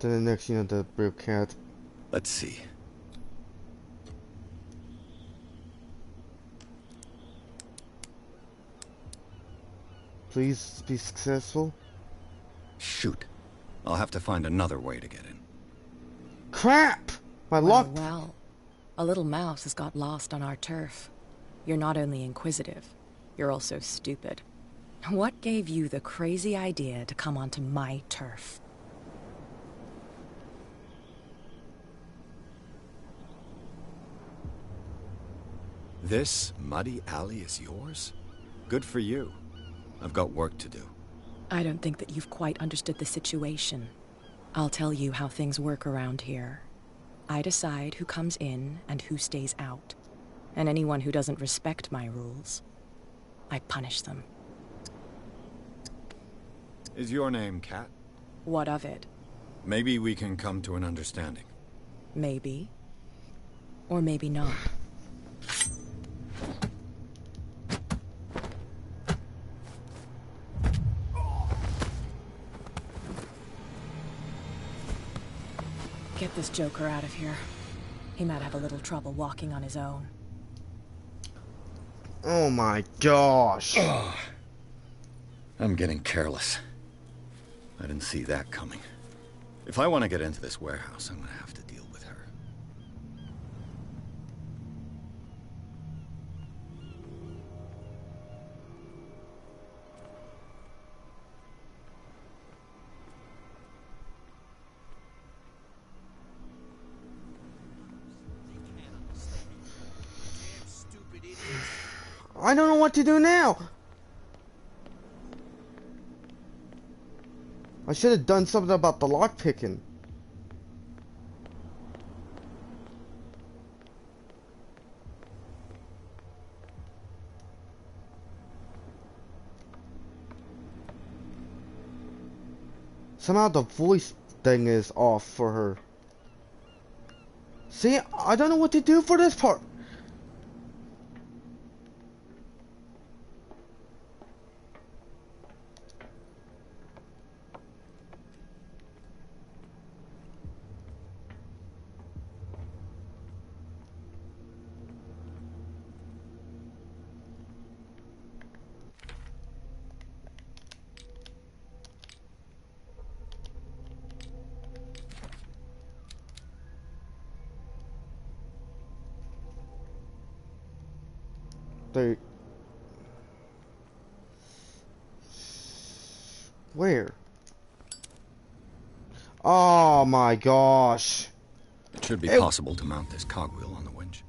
To the next unit, the real Cat. Let's see. Please be successful. Shoot. I'll have to find another way to get in. Crap! My luck. Well, a little mouse has got lost on our turf. You're not only inquisitive, you're also stupid. What gave you the crazy idea to come onto my turf? This muddy alley is yours? Good for you. I've got work to do. I don't think that you've quite understood the situation. I'll tell you how things work around here. I decide who comes in and who stays out. And anyone who doesn't respect my rules, I punish them. Is your name Cat? What of it? Maybe we can come to an understanding. Maybe. Or maybe not. Get this joker out of here. He might have a little trouble walking on his own. Oh my gosh. I'm getting careless. I didn't see that coming. If I want to get into this warehouse, I'm going to have to deal with her. I don't know what to do now. I should have done something about the lock picking. Somehow the voice thing is off for her. See, I don't know what to do for this part. They... Where? Oh my gosh. It should be possible to mount this cogwheel on the winch.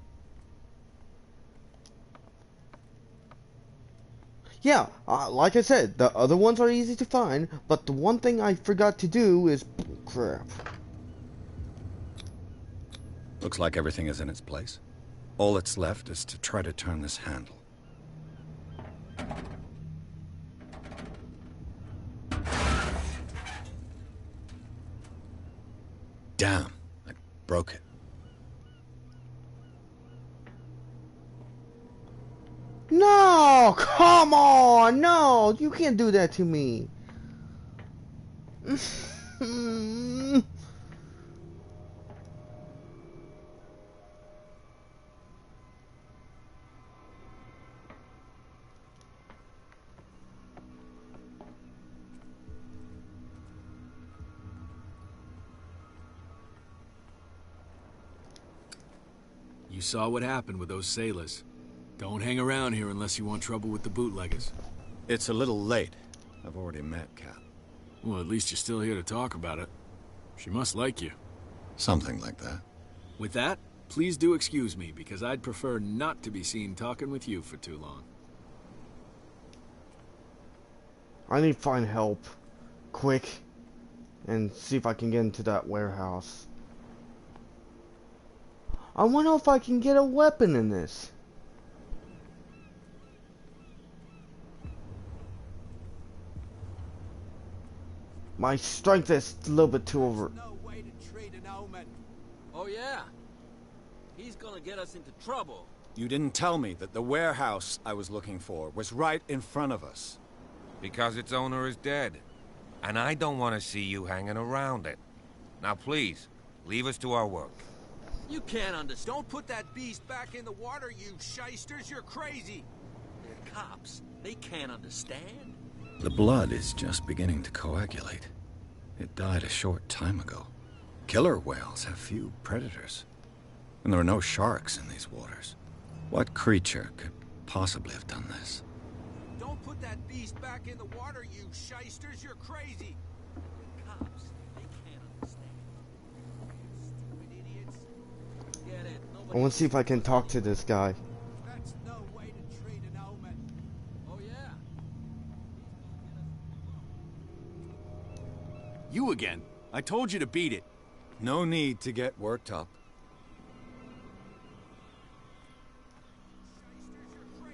Yeah, like I said, the other ones are easy to find, but the one thing I forgot to do is... Crap. Looks like everything is in its place. All that's left is to try to turn this handle. Damn, I broke it. No, come on, no, you can't do that to me. You saw what happened with those sailors. Don't hang around here unless you want trouble with the bootleggers. It's a little late. I've already met Kat. Well, at least you're still here to talk about it. She must like you. Something like that. With that, please do excuse me, because I'd prefer not to be seen talking with you for too long. I need to find help. Quick. And see if I can get into that warehouse. I wonder if I can get a weapon in this. My strength is a little bit too over. No way to treat an omen. Oh yeah? He's gonna get us into trouble. You didn't tell me that the warehouse I was looking for was right in front of us. Because its owner is dead. And I don't want to see you hanging around it. Now please, leave us to our work. You can't understand. Don't put that beast back in the water, you shysters. You're crazy. They're cops. They can't understand. The blood is just beginning to coagulate. It died a short time ago. Killer whales have few predators. And there are no sharks in these waters. What creature could possibly have done this? Don't put that beast back in the water, you shysters. You're crazy. They're cops. They can't understand. Stupid idiots. Get it. I want to see if I can talk to this guy. That's no way to treat an omen. Oh yeah? You again. I told you to beat it. No need to get worked up.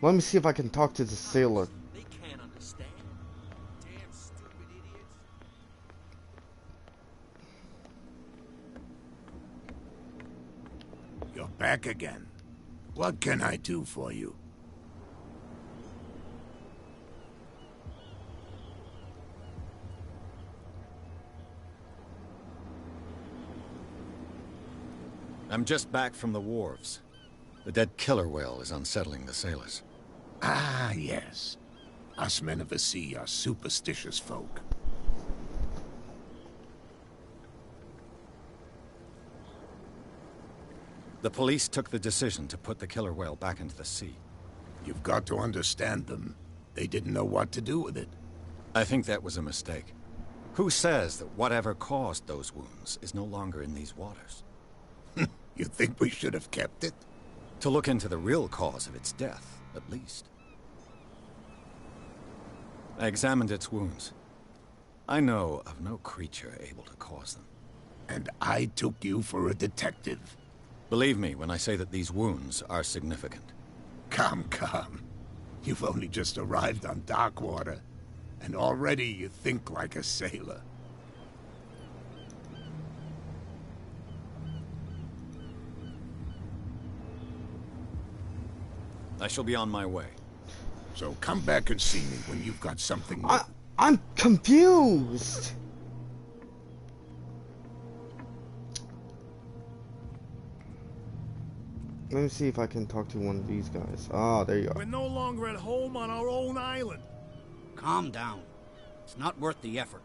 Let me see if I can talk to the sailor. They can't understand. Damn stupid idiots. You're back again. What can I do for you? I'm just back from the wharves. The dead killer whale is unsettling the sailors. Ah, yes. Us men of the sea are superstitious folk. The police took the decision to put the killer whale back into the sea. You've got to understand them. They didn't know what to do with it. I think that was a mistake. Who says that whatever caused those wounds is no longer in these waters? You think we should have kept it? To look into the real cause of its death, at least. I examined its wounds. I know of no creature able to cause them. And I took you for a detective. Believe me when I say that these wounds are significant. Come, come. You've only just arrived on Darkwater, and already you think like a sailor. I shall be on my way. So come back and see me when you've got something new. I'm confused. Let me see if I can talk to one of these guys. Ah, there you are. We're no longer at home on our own island. Calm down. It's not worth the effort.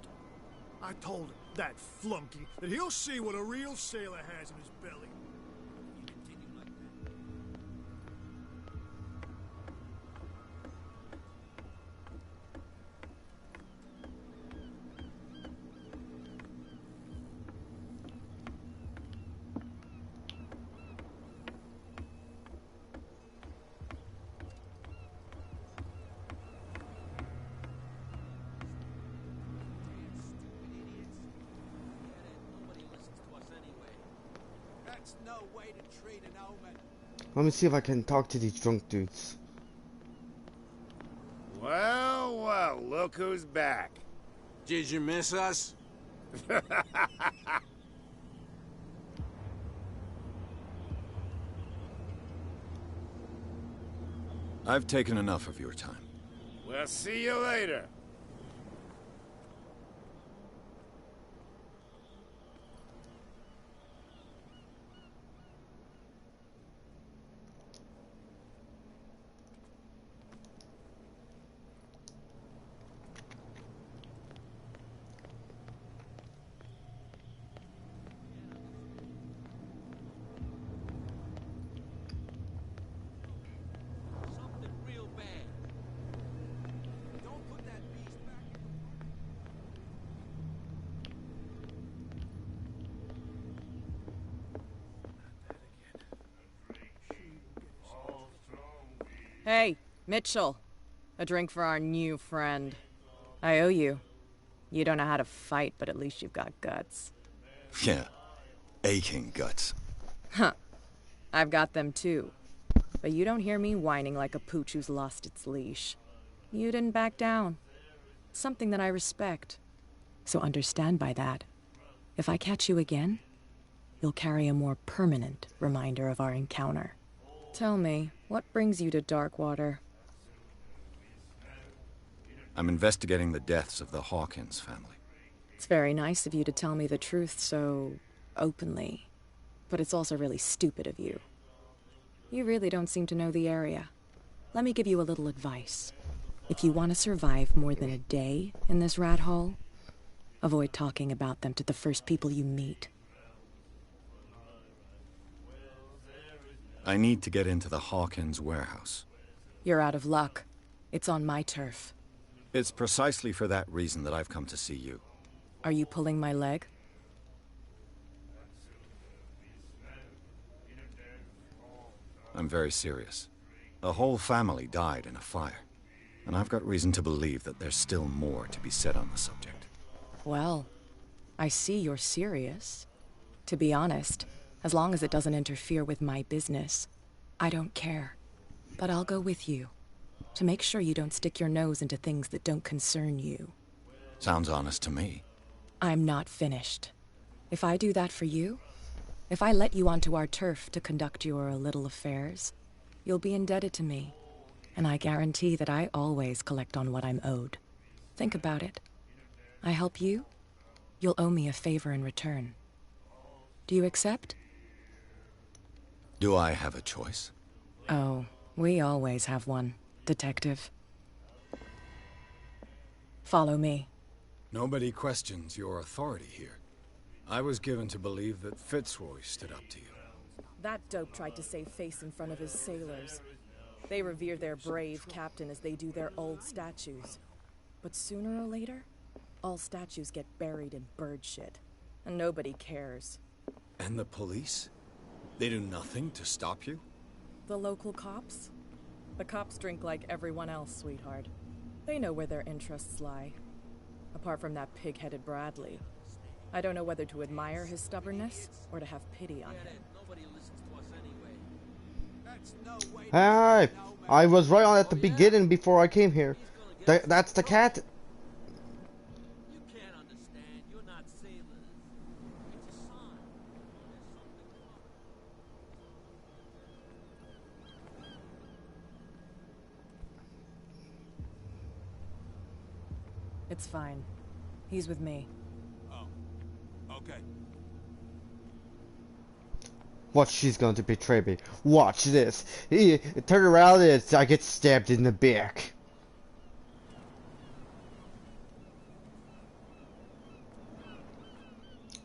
I told him, that flunky, that he'll see what a real sailor has in his belly. That's no way to treat an omen. Let me see if I can talk to these drunk dudes. Well, well, look who's back. Did you miss us? I've taken enough of your time. We'll see you later. Hey, Mitchell. A drink for our new friend. I owe you. You don't know how to fight, but at least you've got guts. Yeah, aching guts. Huh. I've got them too. But you don't hear me whining like a pooch who's lost its leash. You didn't back down. Something that I respect. So understand by that. If I catch you again, you'll carry a more permanent reminder of our encounter. Tell me, what brings you to Darkwater? I'm investigating the deaths of the Hawkins family. It's very nice of you to tell me the truth so openly. But it's also really stupid of you. You really don't seem to know the area. Let me give you a little advice. If you want to survive more than a day in this rat hole, avoid talking about them to the first people you meet. I need to get into the Hawkins warehouse. You're out of luck. It's on my turf. It's precisely for that reason that I've come to see you. Are you pulling my leg? I'm very serious. A whole family died in a fire, and I've got reason to believe that there's still more to be said on the subject. Well, I see you're serious. To be honest, as long as it doesn't interfere with my business, I don't care. But I'll go with you, to make sure you don't stick your nose into things that don't concern you. Sounds honest to me. I'm not finished. If I do that for you, if I let you onto our turf to conduct your little affairs, you'll be indebted to me. And I guarantee that I always collect on what I'm owed. Think about it. I help you, you'll owe me a favor in return. Do you accept? Do I have a choice? Oh, we always have one, Detective. Follow me. Nobody questions your authority here. I was given to believe that Fitzroy stood up to you. That dope tried to save face in front of his sailors. They revere their brave captain as they do their old statues. But sooner or later, all statues get buried in bird shit. And nobody cares. And the police? They do nothing to stop you? The local cops? The cops drink like everyone else, sweetheart. They know where their interests lie. Apart from that pig-headed Bradley. I don't know whether to admire his stubbornness or to have pity on him. Hi! I was right on at the beginning before I came here. That's the cat. It's fine. He's with me. Oh, okay. Watch, she's going to betray me. Watch this. Turn around and I get stabbed in the back.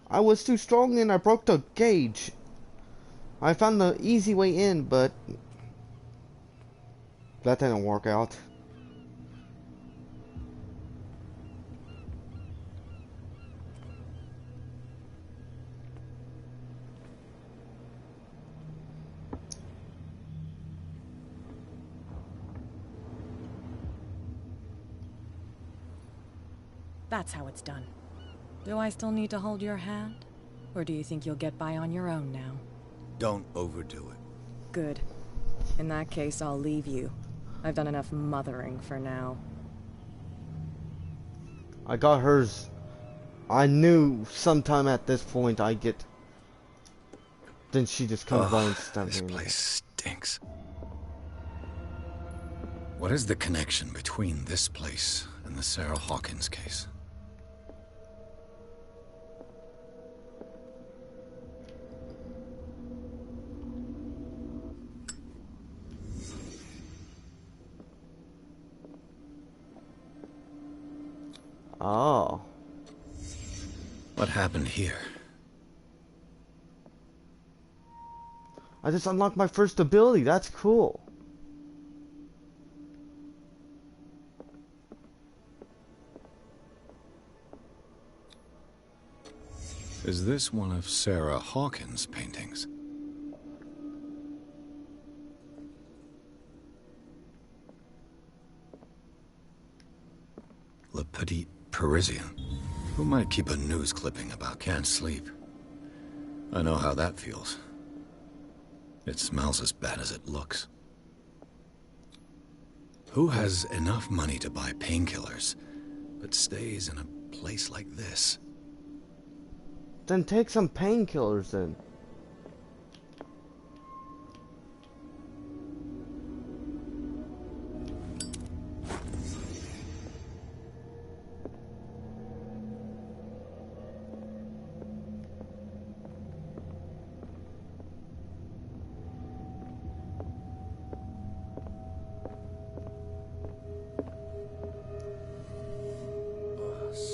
I was too strong and I broke the gauge. I found the easy way in, but that didn't work out. That's how it's done. Do I still need to hold your hand? Or do you think you'll get by on your own now? don't overdo it. Good. In that case, I'll leave you. I've done enough mothering for now. I got hers. I knew sometime at this point I'd get... Then she just comes by and stabs me. This place stinks. What is the connection between this place and the Sarah Hawkins case? Oh. What happened here? I just unlocked my first ability. That's cool. Is this one of Sarah Hawkins' paintings? Le Petit Parisien. Who might keep a news clipping about can't sleep? I know how that feels. It smells as bad as it looks. Who has enough money to buy painkillers, but stays in a place like this? Then take some painkillers then.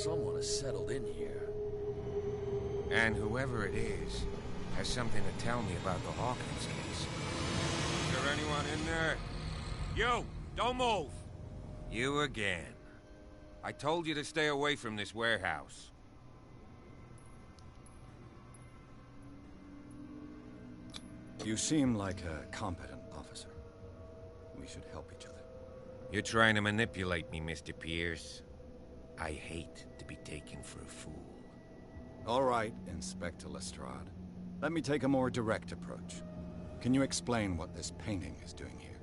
Someone has settled in here. And whoever it is has something to tell me about the Hawkins case. Is there anyone in there? You! Don't move! You again. I told you to stay away from this warehouse. You seem like a competent officer. We should help each other. You're trying to manipulate me, Mr. Pierce. I hate to be taken for a fool. All right, Inspector Lestrade. Let me take a more direct approach. Can you explain what this painting is doing here?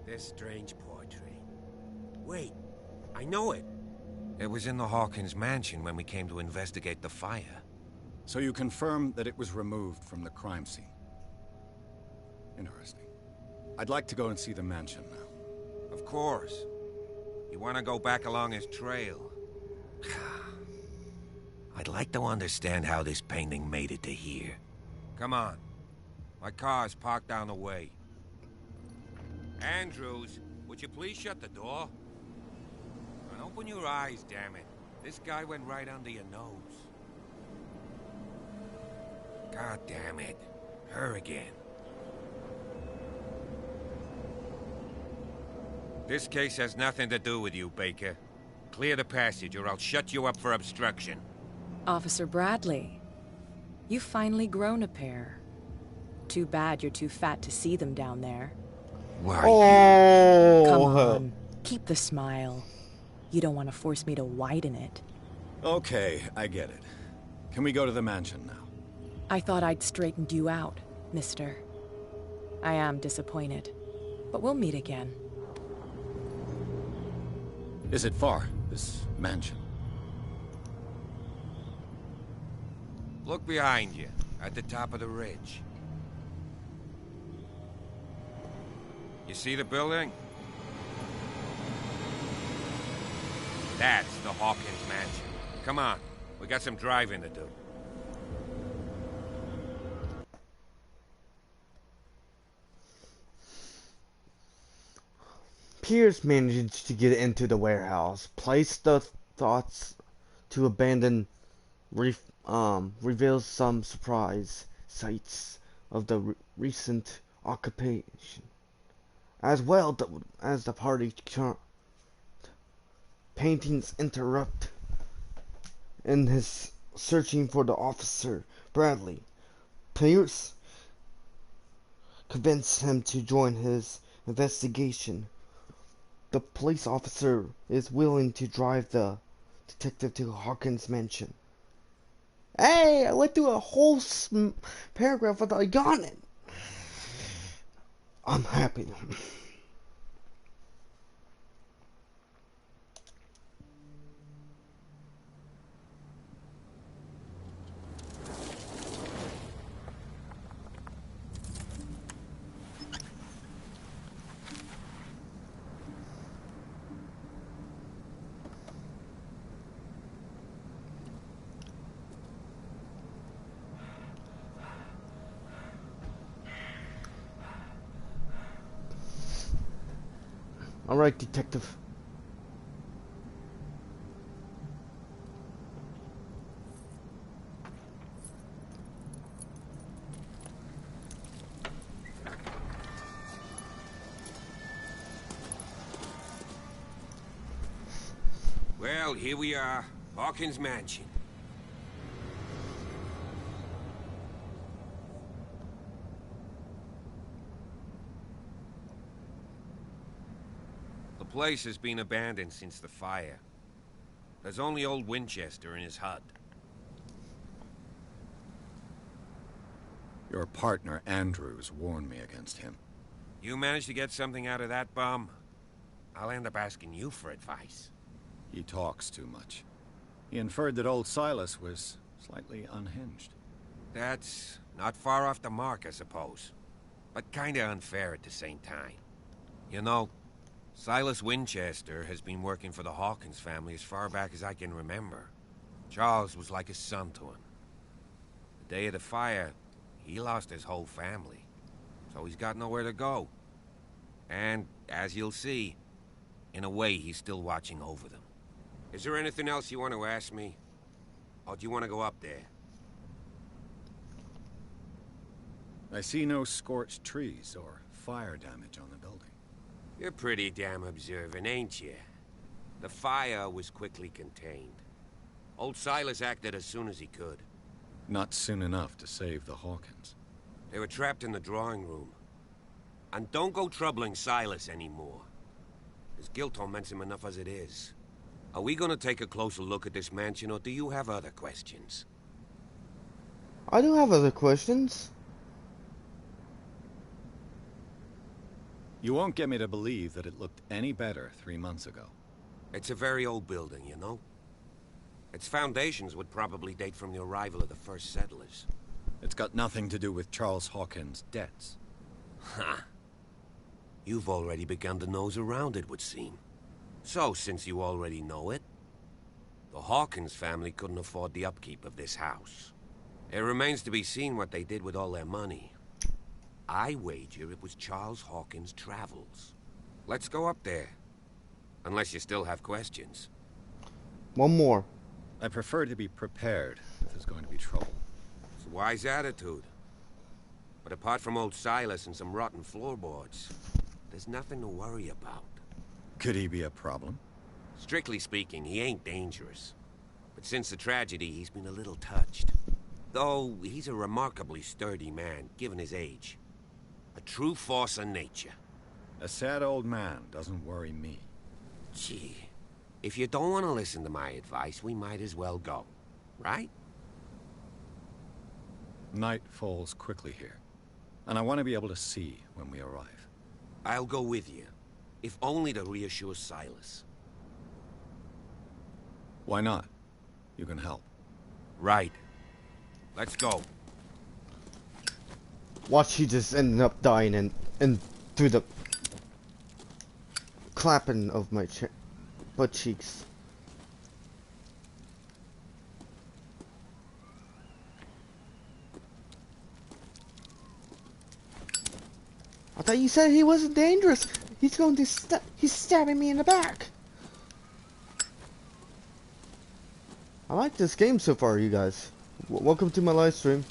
This strange portrait. Wait, I know it. It was in the Hawkins mansion when we came to investigate the fire. So you confirm that it was removed from the crime scene? Interesting. I'd like to go and see the mansion now. Of course. You want to go back along his trail? I'd like to understand how this painting made it to here. Come on. My car's parked down the way. Andrews, would you please shut the door? And open your eyes, damn it. This guy went right under your nose. God damn it. Her again. This case has nothing to do with you, Baker. Clear the passage or I'll shut you up for obstruction. Officer Bradley, you've finally grown a pair. Too bad you're too fat to see them down there. Why, Come on, keep the smile. You don't want to force me to widen it. Okay, I get it. Can we go to the mansion now? I thought I'd straightened you out, mister. I am disappointed, but we'll meet again. Is it far, this mansion? Look behind you, at the top of the ridge. You see the building? That's the Hawkins mansion. Come on, we got some driving to do. Pierce managed to get into the warehouse, placed the thoughts to abandon, reveals some surprise sights of the recent occupation, as well as the party paintings interrupt in his searching for the officer Bradley. Pierce convinced him to join his investigation. The police officer is willing to drive the detective to Hawkins' mansion. Hey, I went through a whole paragraph without yawning. I'm happy. All right, detective. Well, here we are. Hawkins Mansion. The place has been abandoned since the fire. There's only old Winchester in his hut. Your partner, Andrews, warned me against him. You managed to get something out of that bum? I'll end up asking you for advice. He talks too much. He inferred that old Silas was slightly unhinged. That's not far off the mark, I suppose. But kinda unfair at the same time. You know, Silas Winchester has been working for the Hawkins family as far back as I can remember. Charles was like a son to him. The day of the fire, he lost his whole family. So he's got nowhere to go. And, as you'll see, in a way he's still watching over them. Is there anything else you want to ask me? Or do you want to go up there? I see no scorched trees or fire damage on the building. You're pretty damn observant, ain't you? The fire was quickly contained. Old Silas acted as soon as he could. Not soon enough to save the Hawkins. They were trapped in the drawing room. And don't go troubling Silas anymore. His guilt torments him enough as it is. Are we gonna take a closer look at this mansion, or do you have other questions? I do have other questions. You won't get me to believe that it looked any better 3 months ago. It's a very old building, you know? Its foundations would probably date from the arrival of the first settlers. It's got nothing to do with Charles Hawkins' debts. Ha! You've already begun to nose around, it would seem. So, since you already know it, the Hawkins family couldn't afford the upkeep of this house. It remains to be seen what they did with all their money. I wager it was Charles Hawkins' travels. Let's go up there. Unless you still have questions. One more. I prefer to be prepared if there's going to be trouble. It's a wise attitude. But apart from old Silas and some rotten floorboards, there's nothing to worry about. Could he be a problem? Strictly speaking, he ain't dangerous. But since the tragedy, he's been a little touched. Though, he's a remarkably sturdy man, given his age. A true force of nature. A sad old man doesn't worry me. Gee, if you don't want to listen to my advice, we might as well go. Right? Night falls quickly here, and I want to be able to see when we arrive. I'll go with you, if only to reassure Silas. Why not? You can help. Right. Let's go. Watch, he just ended up dying and through the clapping of my butt cheeks. I thought you said he wasn't dangerous. He's going to he's stabbing me in the back. I like this game so far, you guys. Welcome to my live stream.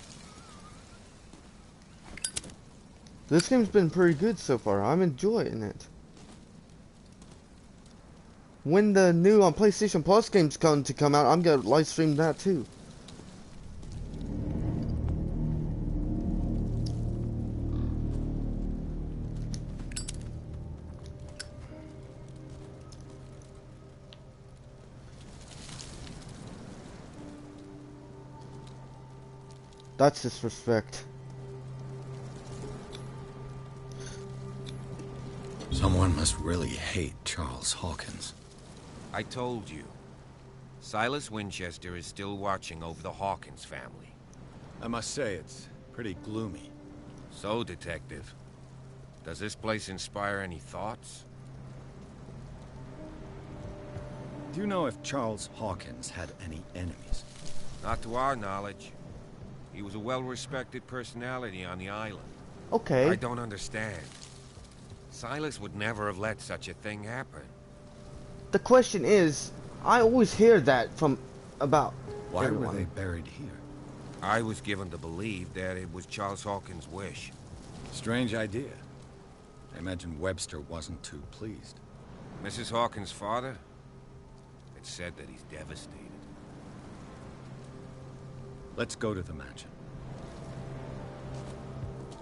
This game's been pretty good so far. I'm enjoying it. When the new on PlayStation Plus games come out, I'm gonna live stream that too. That's disrespect. Someone must really hate Charles Hawkins. I told you. Silas Winchester is still watching over the Hawkins family. I must say, it's pretty gloomy. So, Detective, does this place inspire any thoughts? Do you know if Charles Hawkins had any enemies? Not to our knowledge. He was a well-respected personality on the island. Okay. I don't understand. Silas would never have let such a thing happen. The question is, I always hear that from about Why everyone. were they buried here? I was given to believe that it was Charles Hawkins' wish. Strange idea. I imagine Webster wasn't too pleased. Mrs. Hawkins' father? It's said that he's devastated. Let's go to the mansion.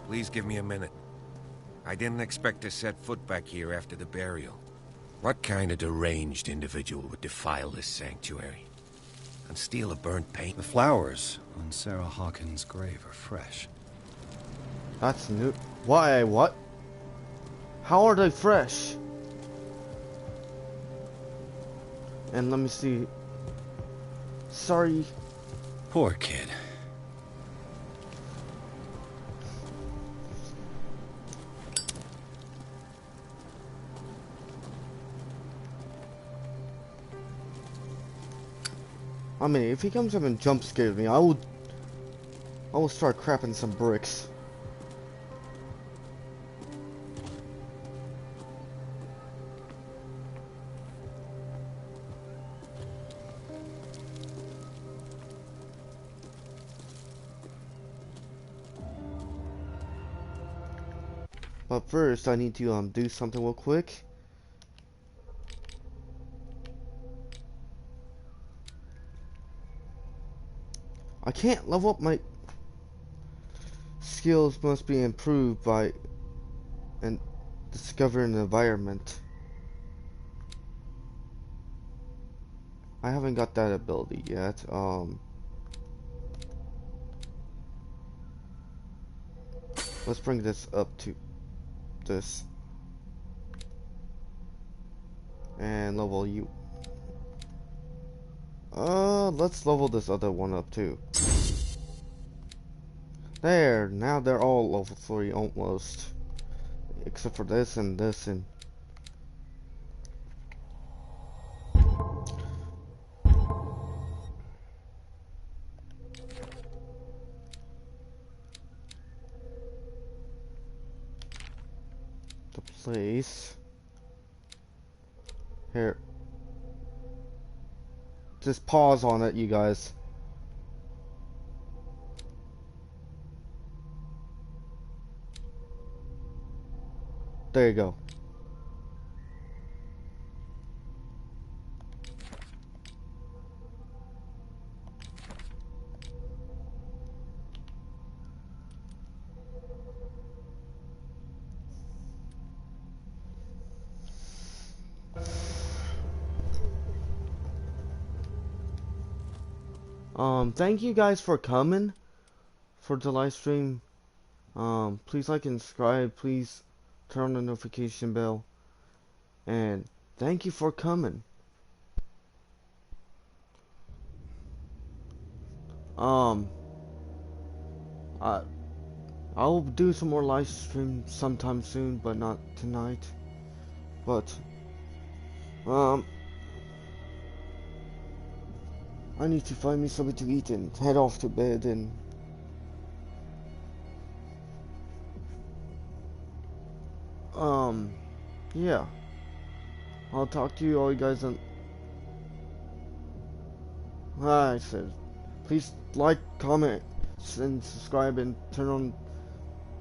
Please give me a minute. I didn't expect to set foot back here after the burial. What kind of deranged individual would defile this sanctuary? And steal a burnt paint? The flowers on Sarah Hawkins' grave are fresh. That's new. Why? What? How are they fresh? And let me see. Sorry. Poor kid. I mean, if he comes up and jump scares me, I will start crapping some bricks. But first, I need to do something real quick. I can't level up my skills. Must be improved by and discover an environment. I haven't got that ability yet. Let's bring this up to this and level you. Let's level this other one up too. There, now they're all level 3 almost. Except for this and this and... the place... Here. Just pause on it, you guys. There you go. Thank you guys for coming for the live stream. Please like and subscribe. Please turn on the notification bell. And thank you for coming. I'll do some more live stream sometime soon, but not tonight. But I need to find me something to eat and head off to bed and yeah. I'll talk to you all you guys on I said please like, comment, and subscribe and turn on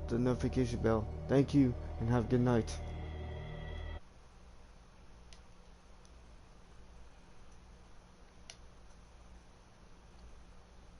the notification bell. Thank you and have a good night.